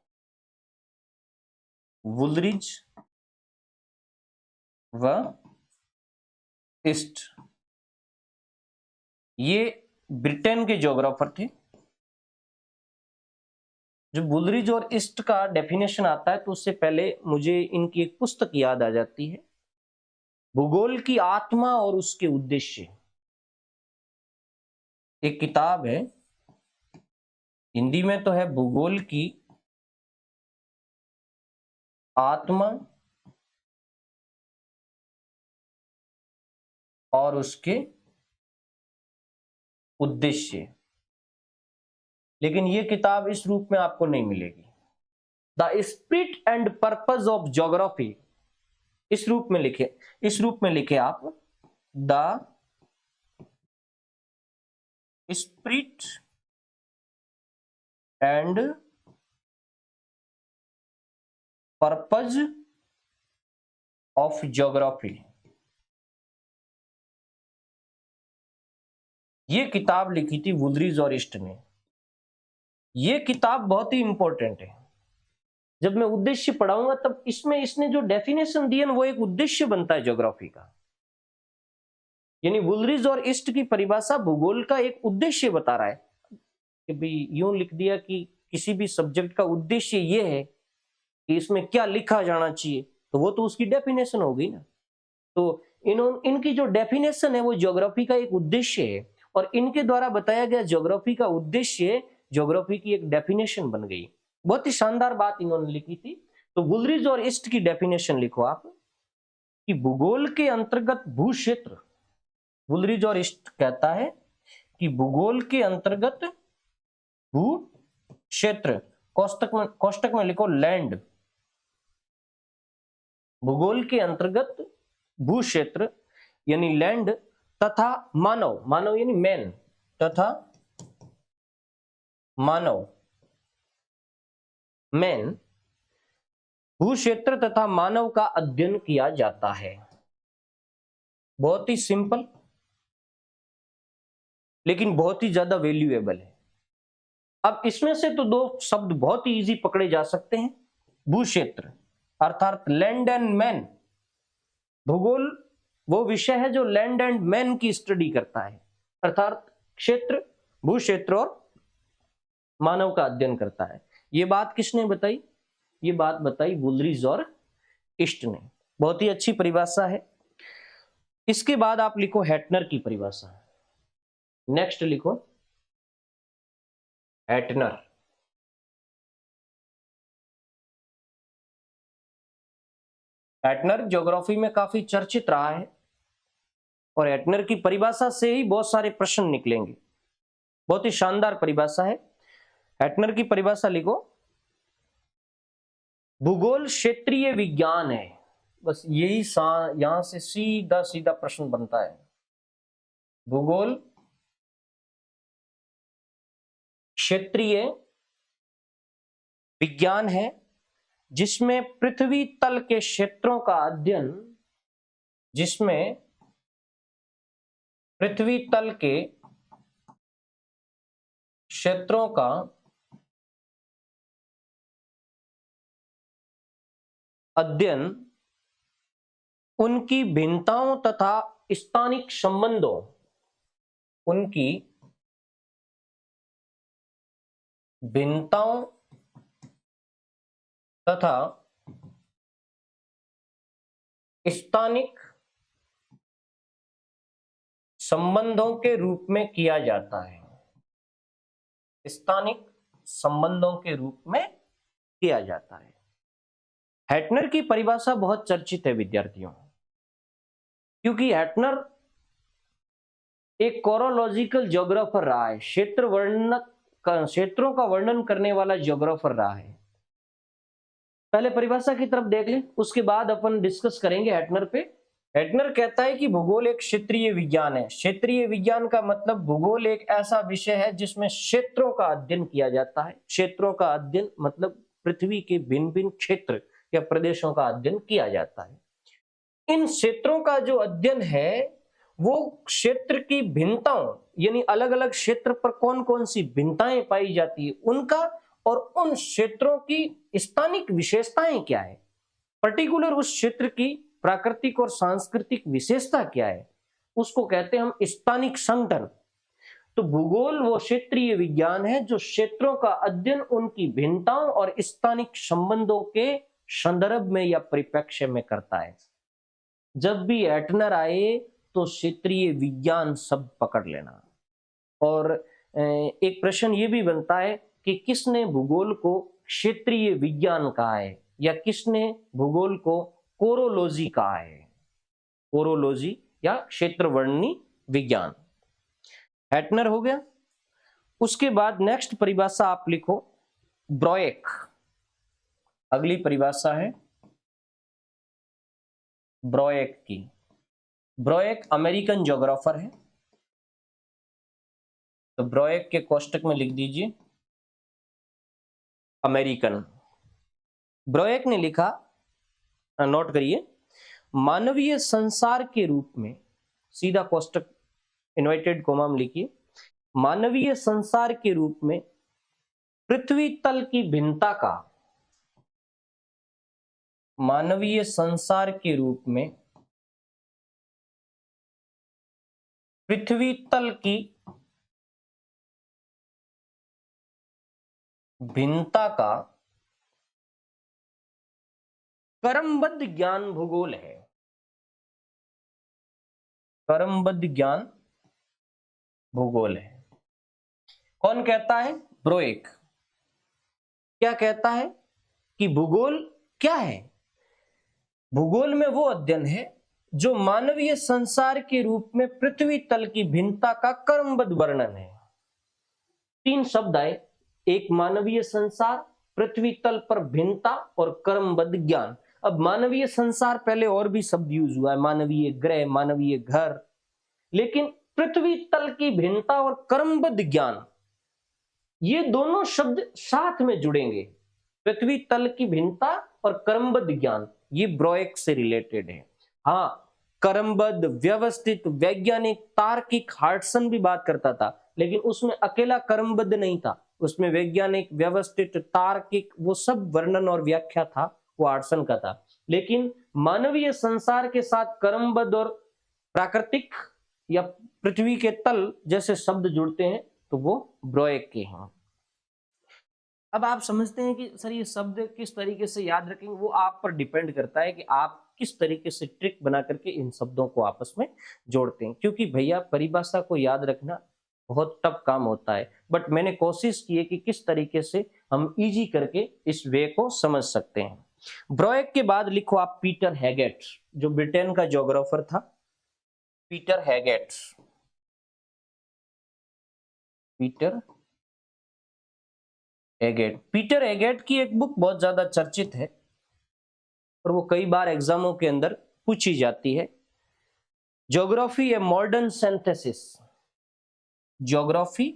वुलरिज व इस्ट, ये ब्रिटेन के ज्योग्राफर थे। जो वुलरिज और इस्ट का डेफिनेशन आता है तो उससे पहले मुझे इनकी एक पुस्तक याद आ जाती है, भूगोल की आत्मा और उसके उद्देश्य। एक किताब है, हिंदी में तो है भूगोल की आत्मा और उसके उद्देश्य, लेकिन ये किताब इस रूप में आपको नहीं मिलेगी। The spirit and purpose of geography, इस रूप में लिखे आप, the spirit and purpose of geography. ये किताब लिखी थी वुलरिज और इस्ट ने। ये किताब बहुत ही इंपॉर्टेंट है। जब मैं उद्देश्य पढ़ाऊंगा तब इसमें इसने जो डेफिनेशन दी है वो एक उद्देश्य बनता है ज्योग्राफी का। यानी वुलरिज और ईस्ट की परिभाषा भूगोल का एक उद्देश्य बता रहा है कि भाई यूं लिख दिया कि किसी भी सब्जेक्ट का उद्देश्य ये है कि इसमें क्या लिखा जाना चाहिए, तो वो तो उसकी डेफिनेशन होगी ना। तो इनकी जो डेफिनेशन है वो ज्योग्राफी का एक उद्देश्य है, और इनके द्वारा बताया गया ज्योग्राफी का उद्देश्य ज्योग्राफी की एक डेफिनेशन बन गई। बहुत ही शानदार बात इन्होंने लिखी थी। तो वुलरिज और ईस्ट की डेफिनेशन लिखो आप कि भूगोल के अंतर्गत भू क्षेत्र, वुलरिज और ईस्ट कहता है कि भूगोल के अंतर्गत भू क्षेत्र, कोष्टक में लिखो लैंड, भूगोल के अंतर्गत भू क्षेत्र यानी लैंड तथा मानव, मानव यानी मैन, तथा मानव मैन, भू क्षेत्र तथा मानव का अध्ययन किया जाता है। बहुत ही सिंपल लेकिन बहुत ही ज्यादा वैल्यूएबल है। अब इसमें से तो दो शब्द बहुत ही इजी पकड़े जा सकते हैं। भू क्षेत्र अर्थात लैंड एंड मैन, भूगोल वो विषय है जो लैंड एंड मैन की स्टडी करता है, अर्थात क्षेत्र, भू क्षेत्र और मानव का अध्ययन करता है। ये बात किसने बताई? ये बात बताई वुलरिज और ईस्ट ने। बहुत ही अच्छी परिभाषा है। इसके बाद आप लिखो हैटनर की परिभाषा। नेक्स्ट लिखो हैटनर। हैटनर ज्योग्राफी में काफी चर्चित रहा है और हैटनर की परिभाषा से ही बहुत सारे प्रश्न निकलेंगे। बहुत ही शानदार परिभाषा है। हैटनर की परिभाषा लिखो, भूगोल क्षेत्रीय विज्ञान है। बस यही यहां से सीधा सीधा प्रश्न बनता है। भूगोल क्षेत्रीय विज्ञान है जिसमें पृथ्वी तल के क्षेत्रों का अध्ययन, जिसमें पृथ्वी तल के क्षेत्रों का अध्ययन उनकी भिन्नताओं तथा स्थानिक संबंधों, उनकी भिन्नताओं तथा स्थानिक संबंधों के रूप में किया जाता है। स्थानिक संबंधों के रूप में किया जाता है। हैटनर की परिभाषा बहुत चर्चित है विद्यार्थियों, क्योंकि हैटनर एक कोरोलॉजिकल ज्योग्राफर रहा है, क्षेत्रों का वर्णन करने वाला ज्योग्राफर रहा है। पहले परिभाषा की तरफ देख लें, उसके बाद अपन डिस्कस करेंगे हैटनर पे। हैटनर कहता है कि भूगोल एक क्षेत्रीय विज्ञान है। क्षेत्रीय विज्ञान का मतलब भूगोल एक ऐसा विषय है जिसमें क्षेत्रों का अध्ययन किया जाता है। क्षेत्रों का अध्ययन मतलब पृथ्वी के भिन्न भिन्न क्षेत्र या प्रदेशों का अध्ययन किया जाता है। इन क्षेत्रों का जो अध्ययन है वो क्षेत्र की भिन्नताओं, यानी अलग अलग क्षेत्र पर कौन कौन सी भिन्नताएं पाई जाती है उनका, और उन क्षेत्रों की स्थानिक विशेषताएं क्या है, पर्टिकुलर उस क्षेत्र की प्राकृतिक और सांस्कृतिक विशेषता क्या है, उसको कहते हैं हम स्थानिक संगठन। तो भूगोल वो क्षेत्रीय विज्ञान है जो क्षेत्रों का अध्ययन उनकी भिन्नताओं और स्थानिक संबंधों के संदर्भ में या परिप्रेक्ष्य में करता है। जब भी एटनर आए तो क्षेत्रीय विज्ञान शब्द पकड़ लेना। और एक प्रश्न ये भी बनता है कि किसने भूगोल को क्षेत्रीय विज्ञान कहा है, या किसने भूगोल को कोरोलॉजी कहा है। कोरोलॉजी या क्षेत्रवर्णनी विज्ञान, एटनर हो गया। उसके बाद नेक्स्ट परिभाषा आप लिखो ब्रोएक। अगली परिभाषा है ब्रोएक की। ब्रोएक अमेरिकन ज्योग्राफर है, तो ब्रोएक के कोष्टक में लिख दीजिए अमेरिकन। ब्रोएक ने लिखा, नोट करिए, मानवीय संसार के रूप में, सीधा कोष्टक इन्वर्टेड कोमा में लिखिए, मानवीय संसार के रूप में पृथ्वी तल की भिन्नता का, मानवीय संसार के रूप में पृथ्वी तल की भिन्नता का क्रमबद्ध ज्ञान भूगोल है। क्रमबद्ध ज्ञान भूगोल है। कौन कहता है? ब्रोएक। क्या कहता है कि भूगोल क्या है? भूगोल में वो अध्ययन है जो मानवीय संसार के रूप में पृथ्वी तल की भिन्नता का क्रमबद्ध वर्णन है। तीन शब्द आए, एक मानवीय संसार, पृथ्वी तल पर भिन्नता और क्रमबद्ध ज्ञान। अब मानवीय संसार पहले और भी शब्द यूज हुआ है, मानवीय ग्रह, मानवीय घर, लेकिन पृथ्वी तल की भिन्नता और क्रमबद्ध ज्ञान, ये दोनों शब्द साथ में जुड़ेंगे। पृथ्वी तल की भिन्नता और क्रमबद्ध ज्ञान, ये ब्रोएक से रिलेटेड है। हाँ, क्रमबद्ध, व्यवस्थित, वैज्ञानिक, तार्किक, हार्टसन भी बात करता था, लेकिन उसमें अकेला क्रमबद्ध नहीं था, उसमें वैज्ञानिक, व्यवस्थित, तार्किक, वो सब वर्णन और व्याख्या था, वो हार्टसन का था। लेकिन मानवीय संसार के साथ क्रमबद्ध और प्राकृतिक या पृथ्वी के तल जैसे शब्द जुड़ते हैं तो वो ब्रोएक के हैं। अब आप समझते हैं कि सर ये शब्द किस तरीके से याद रखेंगे, वो आप पर डिपेंड करता है कि आप किस तरीके से ट्रिक बना करके इन शब्दों को आपस में जोड़ते हैं। क्योंकि भैया परिभाषा को याद रखना बहुत टफ काम होता है, बट मैंने कोशिश की है कि किस तरीके से हम इजी करके इस वे को समझ सकते हैं। ब्रोएक के बाद लिखो आप पीटर हैगेट, जो ब्रिटेन का ज्योग्राफर था। Peter Haggett, Peter agate. Peter agate की एक बुक बहुत ज्यादा चर्चित है और वो कई बार एग्जामों के अंदर पूछी जाती है, geography a modern synthesis. Geography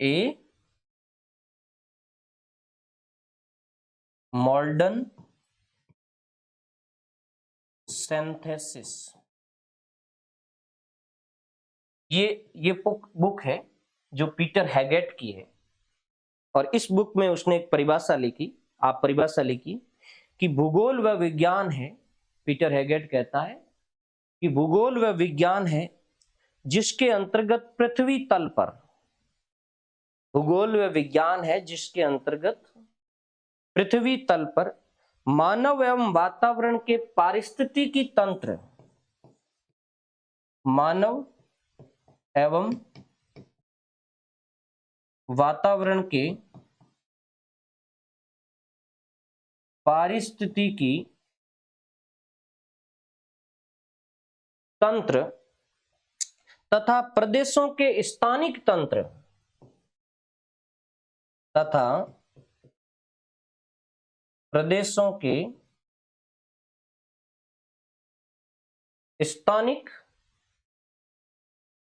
a modern synthesis. ये बुक है जो पीटर हैगेट की है, और इस बुक में उसने एक परिभाषा लिखी, आप परिभाषा लिखी कि भूगोल व विज्ञान है। पीटर हैगेट कहता है कि भूगोल व विज्ञान है जिसके अंतर्गत पृथ्वी तल पर, भूगोल व विज्ञान है जिसके अंतर्गत पृथ्वी तल पर मानव एवं वातावरण के पारिस्थितिकी तंत्र, मानव एवं वातावरण के पारिस्थितिकी तंत्र तथा प्रदेशों के स्थानिक तंत्र तथा प्रदेशों के स्थानिक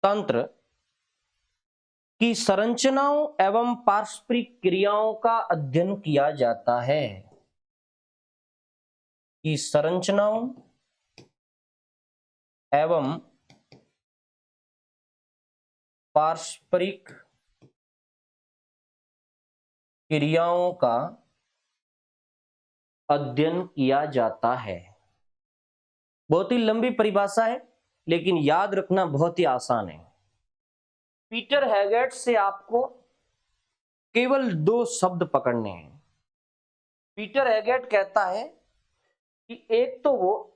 तंत्र की संरचनाओं एवं पारस्परिक क्रियाओं का अध्ययन किया जाता है। की संरचनाओं एवं पारस्परिक क्रियाओं का अध्ययन किया जाता है। बहुत ही लंबी परिभाषा है, लेकिन याद रखना बहुत ही आसान है। पीटर हैगेट से आपको केवल 2 शब्द पकड़ने हैं। पीटर हैगेट कहता है कि एक तो वो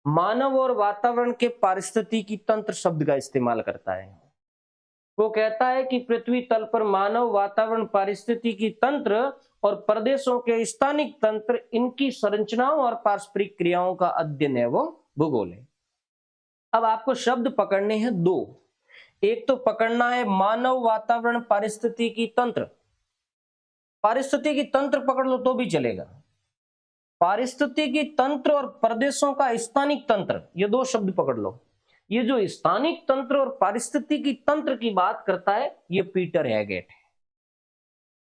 मानव और वातावरण के पारिस्थितिकी तंत्र शब्द का इस्तेमाल करता है। वो कहता है कि पृथ्वी तल पर मानव, वातावरण, पारिस्थितिकी तंत्र और प्रदेशों के स्थानिक तंत्र, इनकी संरचनाओं और पारस्परिक क्रियाओं का अध्ययन है वो भूगोल है। अब आपको शब्द पकड़ने हैं 2। एक तो पकड़ना है मानव, वातावरण, पारिस्थितिकी तंत्र। पारिस्थितिकी तंत्र पकड़ लो तो भी चलेगा। पारिस्थितिकी तंत्र और प्रदेशों का स्थानिक तंत्र, ये 2 शब्द पकड़ लो। ये जो स्थानिक तंत्र और पारिस्थितिकी तंत्र की बात करता है, ये पीटर हैगेट है।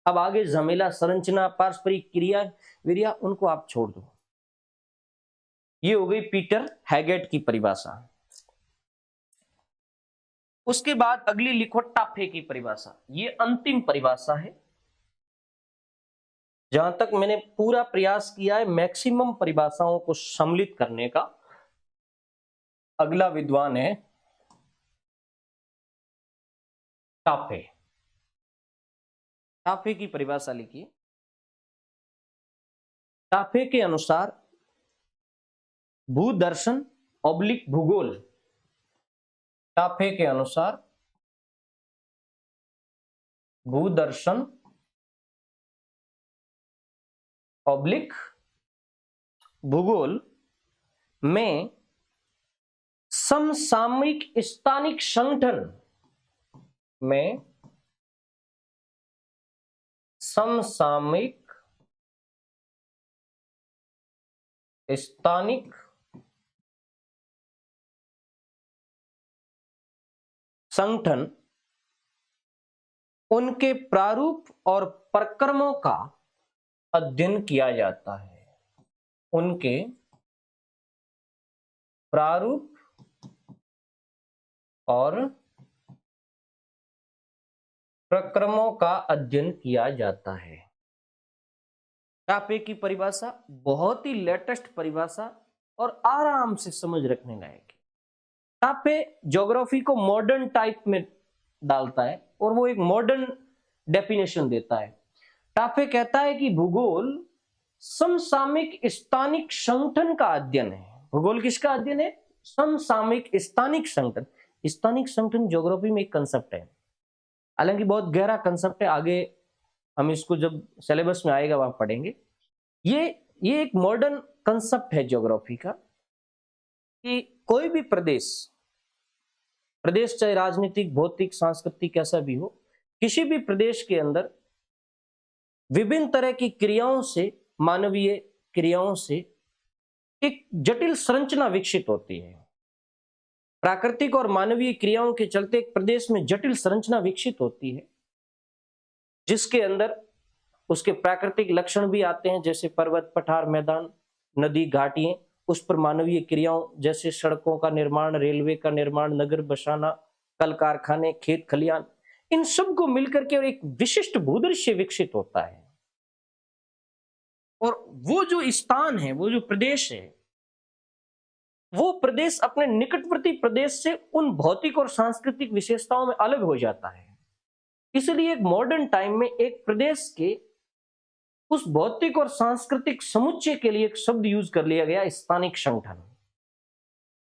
अब आगे झमेला, संरचना, पारस्परिक क्रिया विरिया, उनको आप छोड़ दो। ये हो गई पीटर हैगेट की परिभाषा। उसके बाद अगली लिखो टाफे की परिभाषा। ये अंतिम परिभाषा है। जहां तक मैंने पूरा प्रयास किया है मैक्सिमम परिभाषाओं को सम्मिलित करने का। अगला विद्वान है टाफे। टाफे की परिभाषा लिखिए। टाफे के अनुसार भूदर्शन ऑब्लिक भूगोल। टाफे के अनुसार भूदर्शन ऑब्लिक भूगोल में समसामयिक स्थानिक संगठन में समसामयिक स्थानिक संगठन, उनके प्रारूप और प्रक्रमों का अध्ययन किया जाता है। उनके प्रारूप और प्रक्रमों का अध्ययन किया जाता है। टाफे की परिभाषा बहुत ही लेटेस्ट परिभाषा और आराम से समझ रखने लायक है। टाफे ज्योग्राफी को मॉडर्न टाइप में डालता है और वो एक मॉडर्न डेफिनेशन देता है। टाफे कहता है कि भूगोल समसामयिक स्थानिक संगठन का अध्ययन है। भूगोल किसका अध्ययन है? समसामयिक स्थानिक संगठन। स्थानिक संगठन ज्योग्राफी में एक कंसेप्ट है, हालांकि बहुत गहरा कंसेप्ट है। आगे हम इसको जब सिलेबस में आएगा वहां पढ़ेंगे। ये एक मॉडर्न कंसेप्ट है ज्योग्राफी का कि कोई भी प्रदेश चाहे राजनीतिक, भौतिक, सांस्कृतिक कैसा भी हो, किसी भी प्रदेश के अंदर विभिन्न तरह की क्रियाओं से, मानवीय क्रियाओं से एक जटिल संरचना विकसित होती है। प्राकृतिक और मानवीय क्रियाओं के चलते एक प्रदेश में जटिल संरचना विकसित होती है, जिसके अंदर उसके प्राकृतिक लक्षण भी आते हैं, जैसे पर्वत, पठार, मैदान, नदी, घाटियां। उस पर मानवीय क्रियाओं जैसे सड़कों का निर्माण, रेलवे का निर्माण, नगर बसाना, कल कारखाने, खेत खलियान, इन सब को मिलकर के एक विशिष्ट भूदृश्य विकसित होता है। और वो जो स्थान है, वो जो प्रदेश है, वो प्रदेश अपने निकटवर्ती प्रदेश से उन भौतिक और सांस्कृतिक विशेषताओं में अलग हो जाता है। इसलिए एक मॉडर्न टाइम में एक प्रदेश के उस भौतिक और सांस्कृतिक समुच्चय के लिए एक शब्द यूज कर लिया गया, स्थानिक संगठन।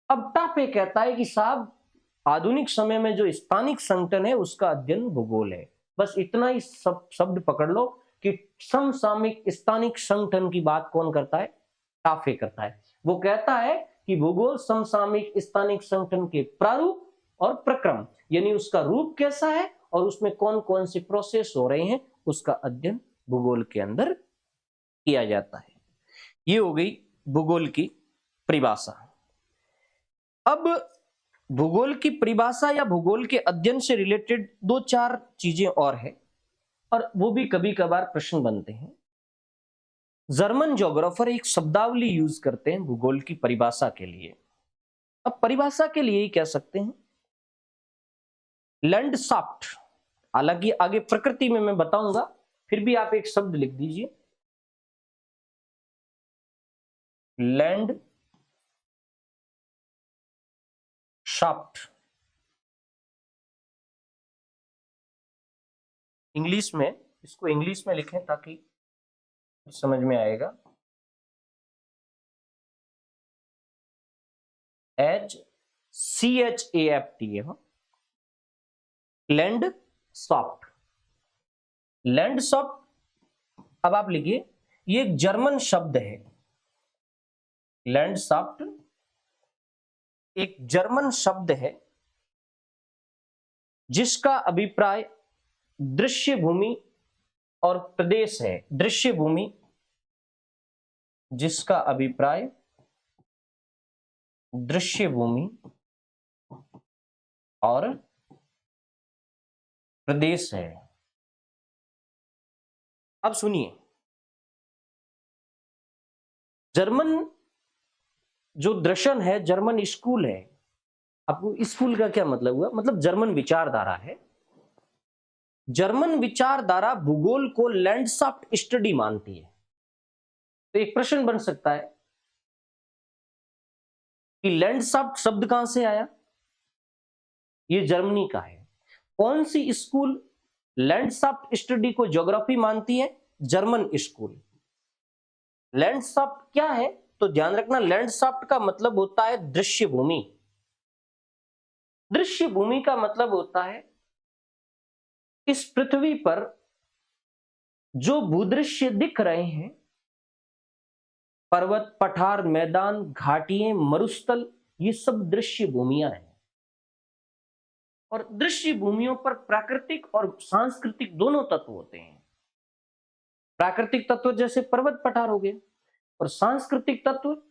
अब टाफे कहता है कि साहब, आधुनिक समय में जो स्थानिक संगठन है उसका अध्ययन भूगोल है। बस इतना ही शब्द पकड़ लो कि समसामयिक स्थानिक संगठन की बात कौन करता है? टाफे करता है। वो कहता है कि भूगोल समसामयिक स्थानिक संगठन के प्रारूप और प्रक्रम, यानी उसका रूप कैसा है और उसमें कौन कौन से प्रोसेस हो रहे हैं, उसका अध्ययन भूगोल के अंदर किया जाता है। ये हो गई भूगोल की परिभाषा। अब भूगोल की परिभाषा या भूगोल के अध्ययन से रिलेटेड 2-4 चीजें और है, और वो भी कभी कभार प्रश्न बनते हैं। जर्मन ज्योग्राफर एक शब्दावली यूज करते हैं भूगोल की परिभाषा के लिए। अब परिभाषा के लिए ही कह सकते हैं लैंडस्केप। हालांकि आगे प्रकृति में मैं बताऊंगा, फिर भी आप एक शब्द लिख दीजिए, लैंडस्केप। इंग्लिश में, इसको इंग्लिश में लिखें ताकि समझ में आएगा। HCHAFT है लैंडस्केप। लैंडस्केप, अब आप लिखिए, ये एक जर्मन शब्द है। लैंडस्केप एक जर्मन शब्द है जिसका अभिप्राय दृश्य भूमि और प्रदेश है। दृश्य भूमि, जिसका अभिप्राय दृश्य भूमि और प्रदेश है। अब सुनिए, जर्मन जो दर्शन है, जर्मन स्कूल है। आपको स्कूल का क्या मतलब हुआ? मतलब जर्मन विचारधारा है। जर्मन विचारधारा भूगोल को लैंडस्केप स्टडी मानती है। तो एक प्रश्न बन सकता है कि लैंडस्केप शब्द कहां से आया? ये जर्मनी का है। कौन सी स्कूल लैंडस्केप स्टडी को ज्योग्राफी मानती है? German school. लैंडस्केप क्या है? तो ध्यान रखना, लैंडस्केप का मतलब होता है दृश्य भूमि। दृश्य भूमि का मतलब होता है इस पृथ्वी पर जो भूदृश्य दिख रहे हैं, पर्वत, पठार, मैदान, घाटियां, मरुस्थल, ये सब दृश्य भूमियां हैं। और दृश्य भूमियों पर प्राकृतिक और सांस्कृतिक दोनों तत्व होते हैं। प्राकृतिक तत्व जैसे पर्वत पठार हो गए, और सांस्कृतिक तत्व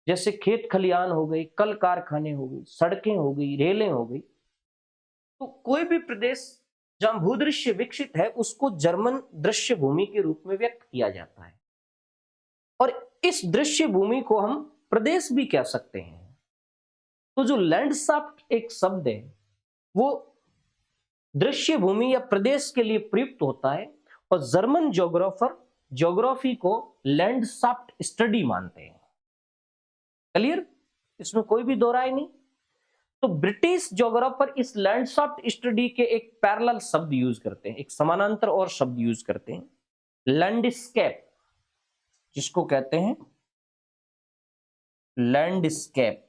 जैसे खेत खलियान हो गई, कल कारखाने हो गई, सड़कें हो गई, रेलें हो गई। तो कोई भी प्रदेश जहां भूदृश्य विकसित है उसको जर्मन दृश्य भूमि के रूप में व्यक्त किया जाता है। और इस दृश्य भूमि को हम प्रदेश भी कह सकते हैं। तो जो लैंडस्केप एक शब्द है वो दृश्य भूमि या प्रदेश के लिए प्रयुक्त होता है, और जर्मन ज्योग्राफर ज्योग्राफी को लैंडस्केप स्टडी मानते हैं। क्लियर? इसमें कोई भी दो राय नहीं। तो ब्रिटिश ज्योग्राफर इस लैंडस्केप स्टडी के एक पैरेलल शब्द यूज करते हैं, एक समानांतर और शब्द यूज करते हैं, लैंडस्केप, जिसको कहते हैं लैंडस्केप।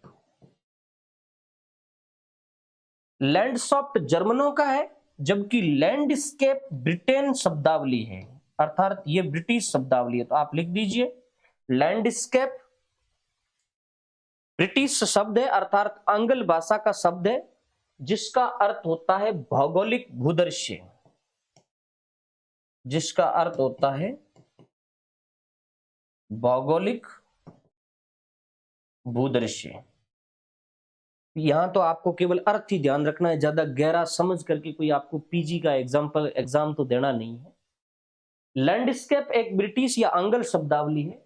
लैंडस्केप जर्मनों का है, जबकि लैंडस्केप ब्रिटेन शब्दावली है, अर्थात ये ब्रिटिश शब्दावली है। तो आप लिख दीजिए, लैंडस्केप ब्रिटिश शब्द है, अर्थात आंग्ल भाषा का शब्द है, जिसका अर्थ होता है भौगोलिक भूदृश्य। जिसका अर्थ होता है भौगोलिक भूदृश्य। यहां तो आपको केवल अर्थ ही ध्यान रखना है, ज्यादा गहरा समझ करके कोई आपको पीजी का एग्जाम तो देना नहीं है। लैंडस्केप एक ब्रिटिश या आंग्ल शब्दावली है।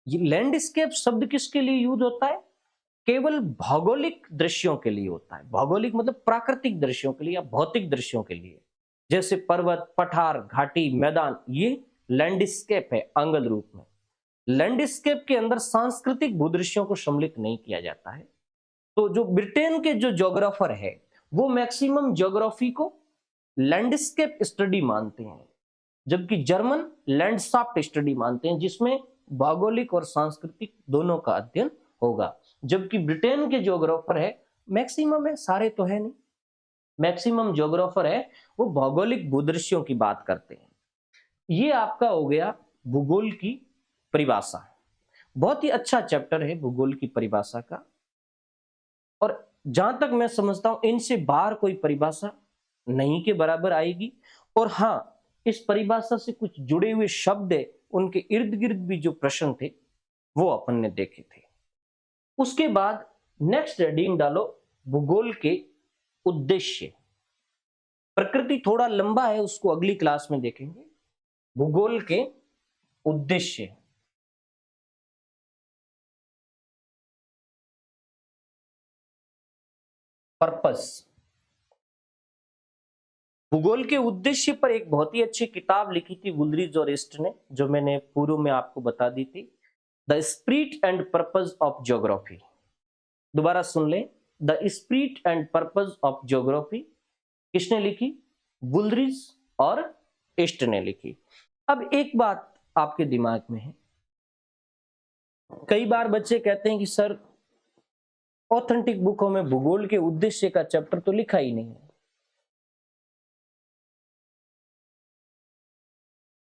ये लैंडस्केप शब्द किसके लिए यूज होता है? केवल भौगोलिक दृश्यों के लिए होता है। भौगोलिक मतलब प्राकृतिक दृश्यों के लिए या भौतिक दृश्यों के लिए, जैसे पर्वत, पठार, घाटी, मैदान, ये लैंडस्केप है आंग्ल रूप में। लैंडस्केप के अंदर सांस्कृतिक भूदृश्यों को सम्मिलित नहीं किया जाता है। तो जो ब्रिटेन के जो ज्योग्राफर है वो मैक्सिमम ज्योग्राफी को लैंडस्केप स्टडी मानते हैं, जबकि जर्मन लैंडस्केप स्टडी मानते हैं, जिसमें भौगोलिक और सांस्कृतिक दोनों का अध्ययन होगा। जबकि ब्रिटेन के ज्योग्राफर है, मैक्सिमम है, सारे तो है नहीं, मैक्सिमम ज्योग्राफर है वो भौगोलिक भूदृश्यों की बात करते हैं। ये आपका हो गया भूगोल की परिभाषा। बहुत ही अच्छा चैप्टर है भूगोल की परिभाषा का, और जहां तक मैं समझता हूं इनसे बाहर कोई परिभाषा नहीं के बराबर आएगी। और हाँ, इस परिभाषा से कुछ जुड़े हुए शब्द है, उनके इर्द गिर्द भी जो प्रश्न थे वो अपन ने देखे थे। उसके बाद नेक्स्ट हेडिंग डालो, भूगोल के उद्देश्य। प्रकृति थोड़ा लंबा है, उसको अगली क्लास में देखेंगे। भूगोल के उद्देश्य, पर्पस। भूगोल के उद्देश्य पर एक बहुत ही अच्छी किताब लिखी थी वुलरिज और ईस्ट ने, जो मैंने पूर्व में आपको बता दी थी, the spirit and purpose of geography. दोबारा सुन लें, the spirit and purpose of geography किसने लिखी? वुलरिज और ईस्ट ने लिखी। अब एक बात आपके दिमाग में है, कई बार बच्चे कहते हैं कि सर ऑथेंटिक बुकों में भूगोल के उद्देश्य का चैप्टर तो लिखा ही नहीं है।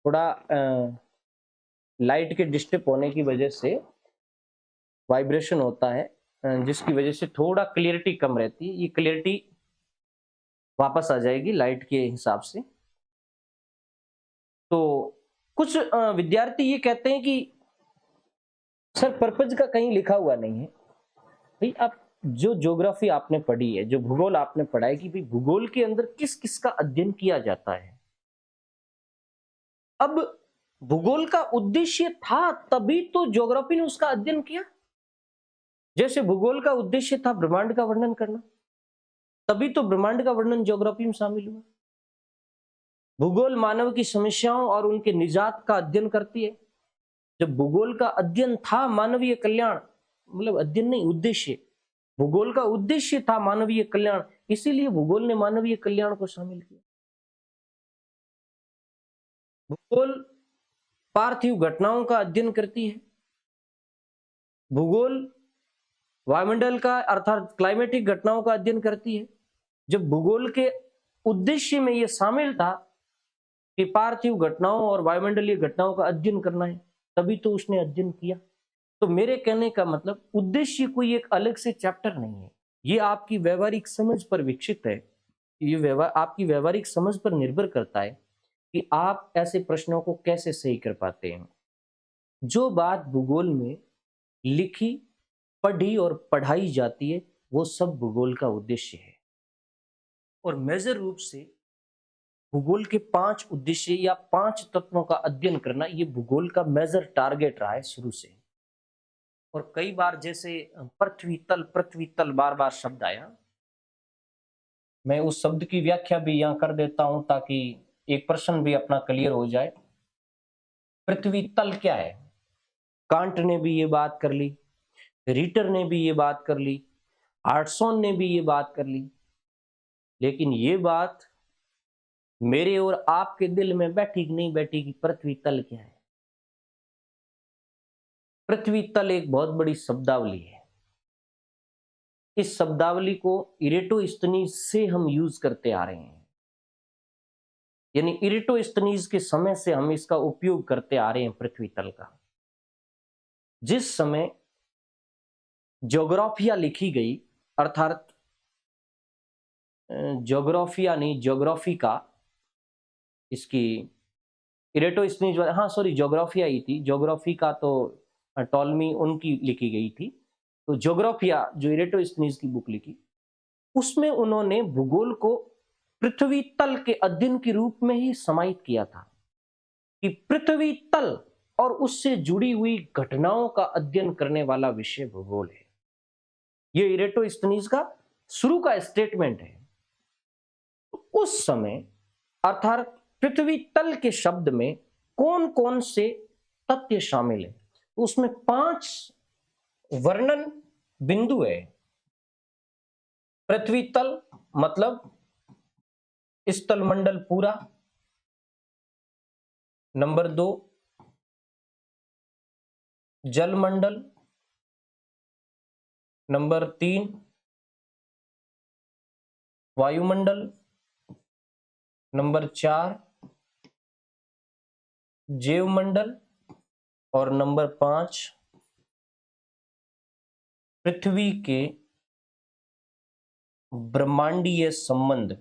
थोड़ा लाइट के डिस्टर्ब होने की वजह से वाइब्रेशन होता है, जिसकी वजह से थोड़ा क्लियरिटी कम रहती है। ये क्लियरिटी वापस आ जाएगी लाइट के हिसाब से। तो कुछ विद्यार्थी ये कहते हैं कि सर पर्पज का कहीं लिखा हुआ नहीं है। भाई आप जो ज्योग्राफी आपने पढ़ी है, जो भूगोल आपने पढ़ा है, कि भाई भूगोल के अंदर किस किस का अध्ययन किया जाता है। अब भूगोल का उद्देश्य था तभी तो ज्योग्राफी ने उसका अध्ययन किया। जैसे भूगोल का उद्देश्य था ब्रह्मांड का वर्णन करना, तभी तो ब्रह्मांड का वर्णन ज्योग्राफी में शामिल हुआ। भूगोल मानव की समस्याओं और उनके निजात का अध्ययन करती है। जब भूगोल का अध्ययन था मानवीय कल्याण, मतलब अध्ययन नहीं, उद्देश्य, भूगोल का उद्देश्य था मानवीय कल्याण, इसीलिए भूगोल ने मानवीय कल्याण को शामिल किया। भूगोल पार्थिव घटनाओं का अध्ययन करती है। भूगोल वायुमंडल का अर्थात क्लाइमेटिक घटनाओं का अध्ययन करती है। जब भूगोल के उद्देश्य में यह शामिल था कि पार्थिव घटनाओं और वायुमंडलीय घटनाओं का अध्ययन करना है, तभी तो उसने अध्ययन किया। तो मेरे कहने का मतलब उद्देश्य कोई एक अलग से चैप्टर नहीं है, ये आपकी व्यवहारिक समझ पर विकसित है। ये आपकी व्यवहारिक समझ पर निर्भर करता है कि आप ऐसे प्रश्नों को कैसे सही कर पाते हैं। जो बात भूगोल में लिखी, पढ़ी और पढ़ाई जाती है, वो सब भूगोल का उद्देश्य है। और मेजर रूप से भूगोल के 5 उद्देश्य या 5 तत्वों का अध्ययन करना, ये भूगोल का मेजर टारगेट रहा है शुरू से। और कई बार जैसे पृथ्वी तल बार बार शब्द आया, मैं उस शब्द की व्याख्या भी यहां कर देता हूं ताकि एक प्रश्न भी अपना क्लियर हो जाए। पृथ्वी तल क्या है? कांट ने भी ये बात कर ली, रीटर ने भी ये बात कर ली, हार्टसॉन ने भी ये बात कर ली, लेकिन ये बात मेरे और आपके दिल में बैठी कि नहीं बैठी कि पृथ्वी तल क्या है। पृथ्वी तल एक बहुत बड़ी शब्दावली है। इस शब्दावली को इरेटोस्थनीज से हम यूज करते आ रहे हैं, यानी इरेटोस्थनीज के समय से हम इसका उपयोग करते आ रहे हैं पृथ्वी तल का। जिस समय ज्योग्राफिया लिखी गई, अर्थात ज्योग्राफिया नहीं, ज्योग्राफी का, इसकी इरेटोस्थनीज, हाँ सॉरी, ज्योग्राफिया ही थी, ज्योग्राफी का तो टॉलमी उनकी लिखी गई थी। तो ज्योग्राफिया जो इरेटोस्थनीज की बुक लिखी, उसमें उन्होंने भूगोल को पृथ्वी तल के अध्ययन के रूप में ही समाहित किया था कि पृथ्वी तल और उससे जुड़ी हुई घटनाओं का अध्ययन करने वाला विषय भूगोल है। यह इरेटोस्थनीज का शुरू का स्टेटमेंट है। उस समय अर्थात पृथ्वी तल के शब्द में कौन कौन से तथ्य शामिल है, उसमें 5 वर्णन बिंदु है। पृथ्वी तल मतलब स्थल मंडल पूरा। नंबर 2 जल मंडल। नंबर 3 वायुमंडल। नंबर 4 जैवमंडल। और नंबर 5 पृथ्वी के ब्रह्मांडीय संबंध।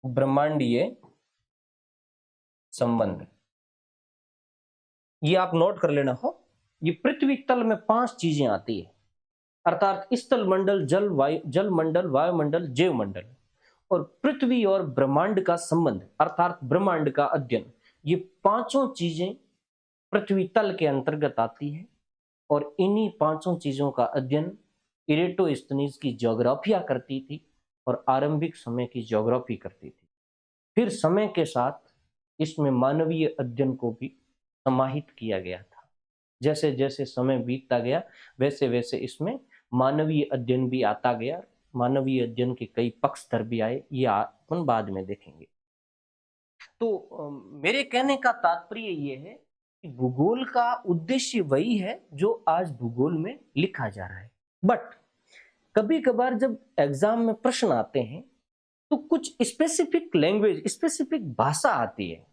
ब्रह्मांडीय संबंध, ये आप नोट कर लेना हो। ये पृथ्वी तल में 5 चीजें आती है, अर्थात स्थल मंडल, जल मंडल, वायुमंडल, जैवमंडल, और पृथ्वी और ब्रह्मांड का संबंध अर्थात ब्रह्मांड का अध्ययन। ये 5 चीजें पृथ्वी तल के अंतर्गत आती है और इन्हीं पांचों चीजों का अध्ययन इरेटोस्थनीज की ज्योग्राफिया करती थी और आरंभिक समय की ज्योग्राफी करती थी। फिर समय के साथ इसमें मानवीय अध्ययन को भी समाहित किया गया था। जैसे जैसे समय बीतता गया वैसे वैसे इसमें मानवीय अध्ययन भी आता गया। मानवीय अध्ययन के कई पक्षधर भी आए, ये अपन बाद में देखेंगे। तो मेरे कहने का तात्पर्य ये है कि भूगोल का उद्देश्य वही है जो आज भूगोल में लिखा जा रहा है। बट कभी कभार जब एग्जाम में प्रश्न आते हैं तो कुछ स्पेसिफिक लैंग्वेज, स्पेसिफिक भाषा आती है।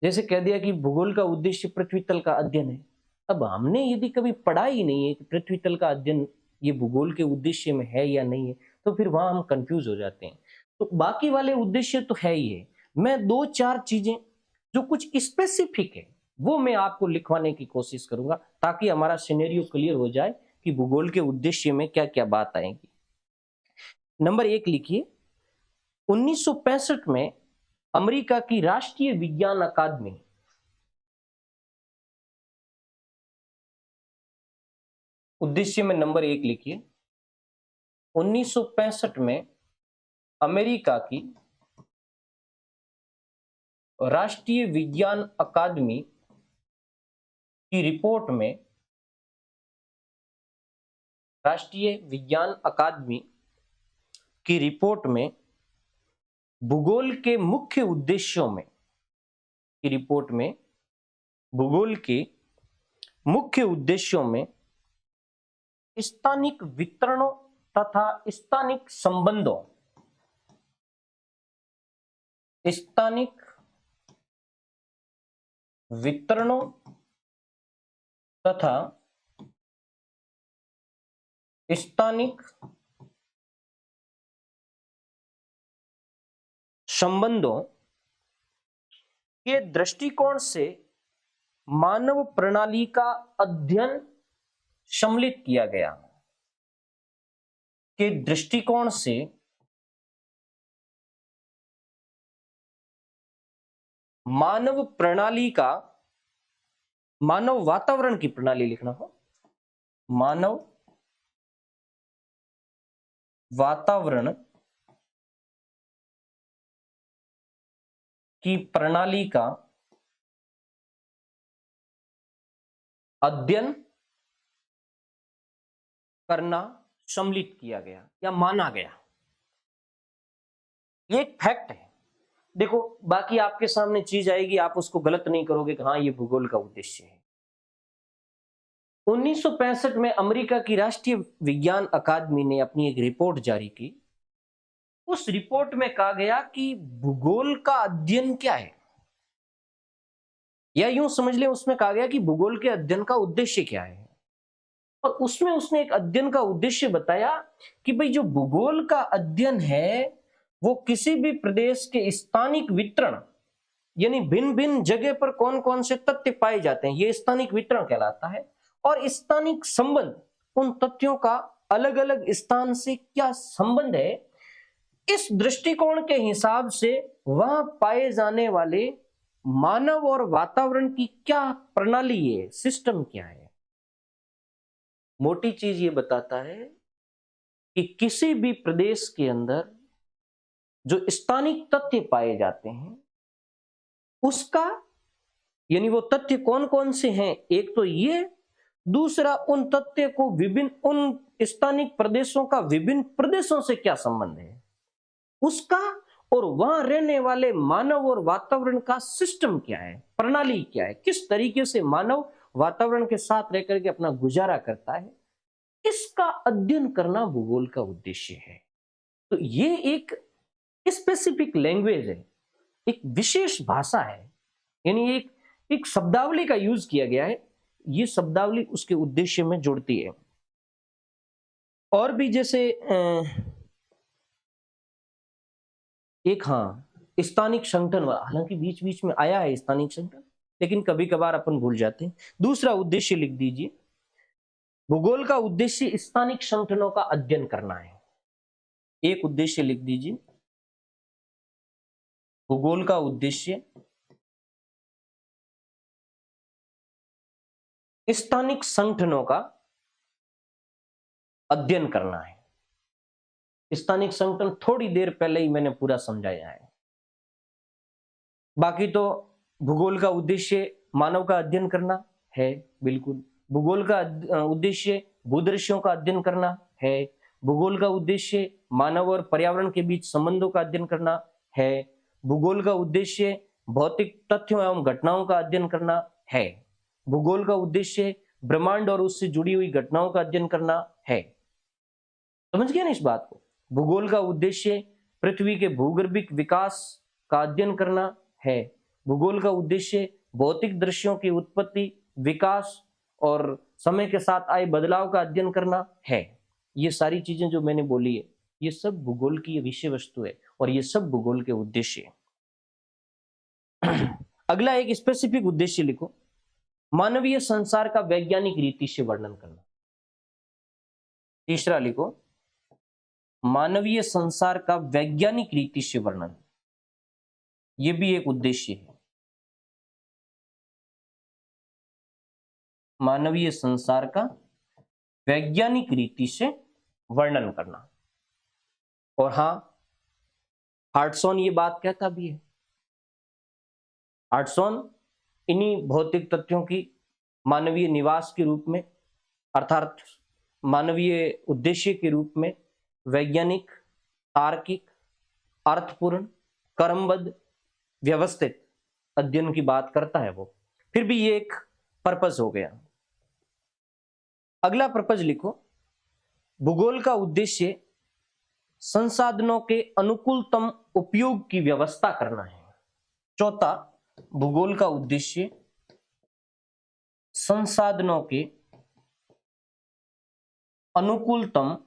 जैसे कह दिया कि भूगोल का उद्देश्य पृथ्वी तल का अध्ययन है। अब हमने यदि कभी पढ़ा ही नहीं है कि पृथ्वी तल का अध्ययन ये भूगोल के उद्देश्य में है या नहीं है, तो फिर वहां हम कंफ्यूज हो जाते हैं। तो बाकी वाले उद्देश्य तो है ही है। मैं दो चार चीजें जो कुछ स्पेसिफिक है वो मैं आपको लिखवाने की कोशिश करूंगा ताकि हमारा सिनेरियो क्लियर हो जाए कि भूगोल के उद्देश्य में क्या क्या बात आएगी। नंबर 1 लिखिए, 1965 में अमेरिका की राष्ट्रीय विज्ञान अकादमी उद्देश्य में नंबर 1 लिखिए, 1965 में अमेरिका की राष्ट्रीय विज्ञान अकादमी की रिपोर्ट में, राष्ट्रीय विज्ञान अकादमी की रिपोर्ट में भूगोल के मुख्य उद्देश्यों में, की रिपोर्ट में भूगोल के मुख्य उद्देश्यों में स्थानिक वितरणों तथा स्थानिक संबंधों, स्थानिक वितरणों तथा स्थानिक संबंधों के दृष्टिकोण से मानव प्रणाली का अध्ययन सम्मिलित किया गया। के दृष्टिकोण से मानव प्रणाली का, मानव वातावरण की प्रणाली लिखना हो, मानव वातावरण की प्रणाली का अध्ययन करना सम्मिलित किया गया या माना गया। ये एक फैक्ट है। देखो बाकी आपके सामने चीज आएगी, आप उसको गलत नहीं करोगे कि हाँ ये भूगोल का उद्देश्य है। 1965 में अमेरिका की राष्ट्रीय विज्ञान अकादमी ने अपनी एक रिपोर्ट जारी की। उस रिपोर्ट में कहा गया कि भूगोल का अध्ययन क्या है, या यूं समझ लें उसमें कहा गया कि भूगोल के अध्ययन का उद्देश्य क्या है। और उसमें उसने एक अध्ययन का उद्देश्य बताया कि भाई जो भूगोल का अध्ययन है वो किसी भी प्रदेश के स्थानिक वितरण, यानी भिन्न भिन्न जगह पर कौन कौन से तथ्य पाए जाते हैं, ये स्थानिक वितरण कहलाता है। और स्थानिक संबंध, उन तथ्यों का अलग अलग स्थान से क्या संबंध है, इस दृष्टिकोण के हिसाब से वहां पाए जाने वाले मानव और वातावरण की क्या प्रणाली है, सिस्टम क्या है। मोटी चीज ये बताता है कि किसी भी प्रदेश के अंदर जो स्थानिक तथ्य पाए जाते हैं उसका, यानी वो तथ्य कौन कौन से हैं, एक तो ये, दूसरा उन तथ्य को विभिन्न, उन स्थानिक प्रदेशों का विभिन्न प्रदेशों से क्या संबंध है उसका, और वहां रहने वाले मानव और वातावरण का सिस्टम क्या है, प्रणाली क्या है, किस तरीके से मानव वातावरण के साथ रहकर के अपना गुजारा करता है, इसका अध्ययन करना भूगोल का उद्देश्य है। तो ये एक स्पेसिफिक लैंग्वेज है, एक विशेष भाषा है, यानी एक शब्दावली का यूज किया गया है। ये शब्दावली उसके उद्देश्य में जुड़ती है। और भी जैसे एक, हाँ, स्थानिक संगठन, हालांकि बीच बीच में आया है स्थानिक संगठन, लेकिन कभी कभार अपन भूल जाते हैं। दूसरा उद्देश्य लिख दीजिए, भूगोल का उद्देश्य स्थानिक संगठनों का अध्ययन करना है। एक उद्देश्य लिख दीजिए, भूगोल का उद्देश्य स्थानिक संगठनों का अध्ययन करना है। स्थानिक संगठन थोड़ी देर पहले ही मैंने पूरा समझाया है। बाकी तो भूगोल का उद्देश्य मानव का अध्ययन करना है, बिल्कुल। भूगोल का उद्देश्य भूदृश्यों का अध्ययन करना है। भूगोल का उद्देश्य मानव और पर्यावरण के बीच संबंधों का अध्ययन करना है। भूगोल का उद्देश्य भौतिक तथ्यों एवं घटनाओं का अध्ययन करना है। भूगोल का उद्देश्य ब्रह्मांड और उससे जुड़ी हुई घटनाओं का अध्ययन करना है। समझ गया ना इस बात को? भूगोल का उद्देश्य पृथ्वी के भूगर्भिक विकास का अध्ययन करना है। भूगोल का उद्देश्य भौतिक दृश्यों की उत्पत्ति, विकास और समय के साथ आए बदलाव का अध्ययन करना है। ये सारी चीजें जो मैंने बोली है, ये सब भूगोल की विषय वस्तु है और ये सब भूगोल के उद्देश्य है। अगला एक स्पेसिफिक उद्देश्य लिखो, मानवीय संसार का वैज्ञानिक रीति से वर्णन करना। तीसरा लिखो, मानवीय संसार का वैज्ञानिक रीति से वर्णन, ये भी एक उद्देश्य है। मानवीय संसार का वैज्ञानिक रीति से वर्णन करना। और हां, हार्टसॉन ये बात कहता भी है। हार्टसॉन इन्हीं भौतिक तथ्यों की मानवीय निवास के रूप में, अर्थात मानवीय उद्देश्य के रूप में वैज्ञानिक, तार्किक, अर्थपूर्ण, क्रमबद्ध, व्यवस्थित अध्ययन की बात करता है वो। फिर भी ये एक पर्पस हो गया। अगला पर्पस लिखो, भूगोल का उद्देश्य संसाधनों के अनुकूलतम उपयोग की व्यवस्था करना है। चौथा, भूगोल का उद्देश्य संसाधनों के अनुकूलतम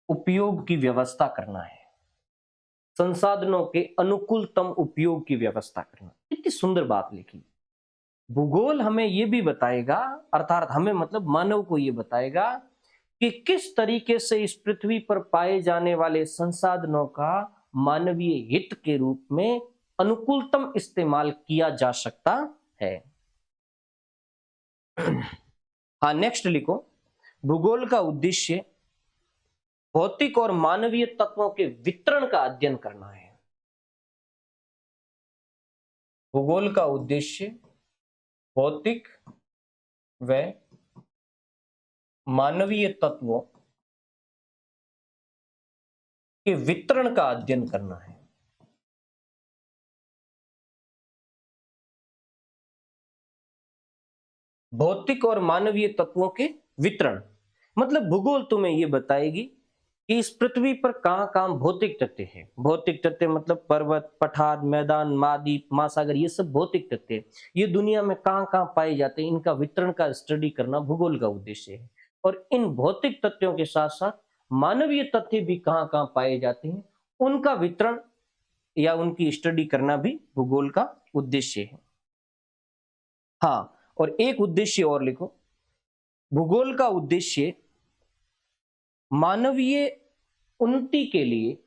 उपयोग की व्यवस्था करना है। संसाधनों के अनुकूलतम उपयोग की व्यवस्था करना, कितनी सुंदर बात लिखी। भूगोल हमें यह भी बताएगा, अर्थात हमें मतलब मानव को यह बताएगा कि किस तरीके से इस पृथ्वी पर पाए जाने वाले संसाधनों का मानवीय हित के रूप में अनुकूलतम इस्तेमाल किया जा सकता है। हाँ, नेक्स्ट लिखो, भूगोल का उद्देश्य भौतिक और मानवीय तत्वों के वितरण का अध्ययन करना है। भूगोल का उद्देश्य भौतिक व मानवीय तत्वों के वितरण का अध्ययन करना है। भौतिक और मानवीय तत्वों के वितरण मतलब भूगोल तुम्हें यह बताएगी कि इस पृथ्वी पर कहां कहां भौतिक तत्व है। भौतिक तत्व मतलब पर्वत, पठार, मैदान, महाद्वीप, महासागर, ये सब भौतिक तत्व है। ये दुनिया में कहां कहां पाए जाते हैं, इनका वितरण का स्टडी करना भूगोल का उद्देश्य है। और इन भौतिक तत्वों के साथ साथ मानवीय तत्व भी कहां कहां पाए जाते हैं, उनका वितरण या उनकी स्टडी करना भी भूगोल का उद्देश्य है। हाँ, और एक उद्देश्य और लिखो, भूगोल का उद्देश्य मानवीय उन्नति के लिए,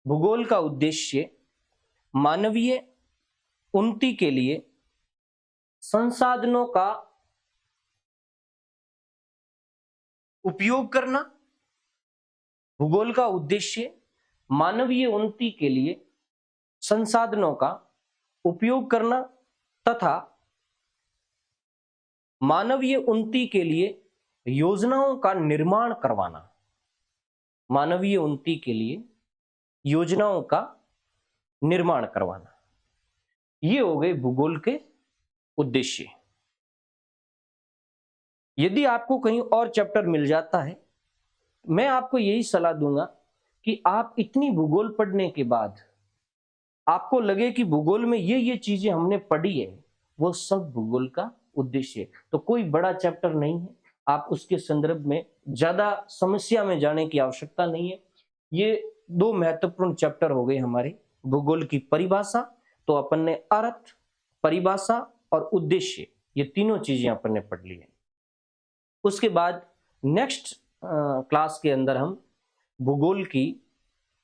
भूगोल का उद्देश्य मानवीय उन्नति के लिए संसाधनों का उपयोग करना। भूगोल का उद्देश्य मानवीय उन्नति के लिए संसाधनों का उपयोग करना तथा मानवीय उन्नति के लिए योजनाओं का निर्माण करवाना। मानवीय उन्नति के लिए योजनाओं का निर्माण करवाना, ये हो गए भूगोल के उद्देश्य। यदि आपको कहीं और चैप्टर मिल जाता है, मैं आपको यही सलाह दूंगा कि आप इतनी भूगोल पढ़ने के बाद आपको लगे कि भूगोल में ये चीजें हमने पढ़ी है, वो सब भूगोल का उद्देश्य है। तो कोई बड़ा चैप्टर नहीं है, आप उसके संदर्भ में ज्यादा समस्या में जाने की आवश्यकता नहीं है। ये दो महत्वपूर्ण चैप्टर हो गए हमारे भूगोल की परिभाषा। तो अपन ने अर्थ, परिभाषा और उद्देश्य, ये तीनों चीजें अपन ने पढ़ ली है। उसके बाद नेक्स्ट क्लास के अंदर हम भूगोल की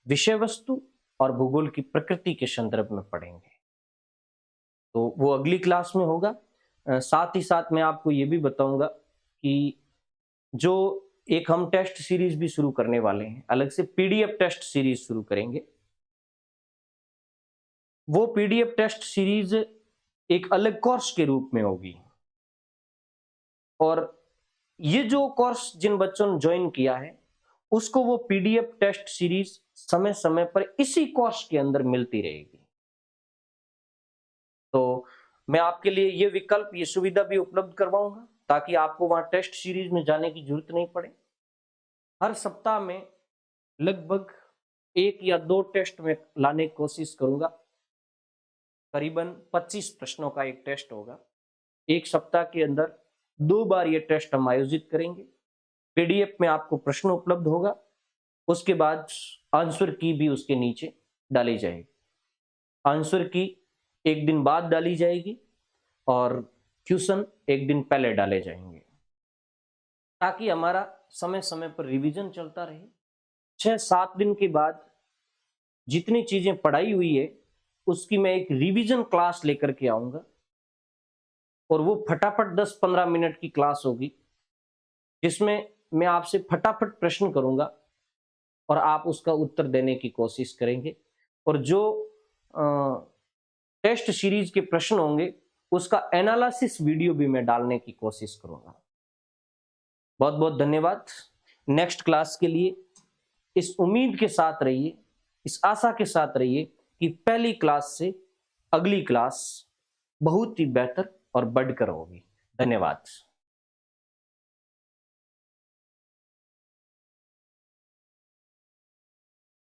विषय वस्तु, और भूगोल की प्रकृति के संदर्भ में पढ़ेंगे। तो वो अगली क्लास में होगा। साथ ही साथ मैं आपको ये भी बताऊंगा कि जो एक हम टेस्ट सीरीज भी शुरू करने वाले हैं, अलग से पीडीएफ टेस्ट सीरीज शुरू करेंगे। वो पीडीएफ टेस्ट सीरीज एक अलग कोर्स के रूप में होगी, और ये जो कोर्स जिन बच्चों ने ज्वाइन किया है उसको वो पीडीएफ टेस्ट सीरीज समय समय पर इसी कोर्स के अंदर मिलती रहेगी। तो मैं आपके लिए ये विकल्प, ये सुविधा भी उपलब्ध करवाऊंगा ताकि आपको वहां टेस्ट सीरीज में जाने की जरूरत नहीं पड़े। हर सप्ताह में लगभग 1 या 2 टेस्ट में लाने की कोशिश करूंगा। करीबन 25 प्रश्नों का एक टेस्ट होगा। एक सप्ताह के अंदर 2 बार ये टेस्ट हम आयोजित करेंगे। पीडीएफ में आपको प्रश्न उपलब्ध होगा, उसके बाद आंसर की भी उसके नीचे डाली जाएगी। आंसर की एक दिन बाद डाली जाएगी और क्वेश्चन एक दिन पहले डाले जाएंगे, ताकि हमारा समय समय पर रिवीजन चलता रहे। 6-7 दिन के बाद जितनी चीजें पढ़ाई हुई है उसकी मैं एक रिवीजन क्लास लेकर के आऊंगा, और वो फटाफट 10-15 मिनट की क्लास होगी जिसमें मैं आपसे फटाफट प्रश्न करूंगा और आप उसका उत्तर देने की कोशिश करेंगे। और जो टेस्ट सीरीज के प्रश्न होंगे उसका एनालिसिस वीडियो भी मैं डालने की कोशिश करूंगा। बहुत बहुत धन्यवाद। नेक्स्ट क्लास के लिए इस उम्मीद के साथ रहिए, इस आशा के साथ रहिए कि पहली क्लास से अगली क्लास बहुत ही बेहतर और बढ़कर होगी। धन्यवाद।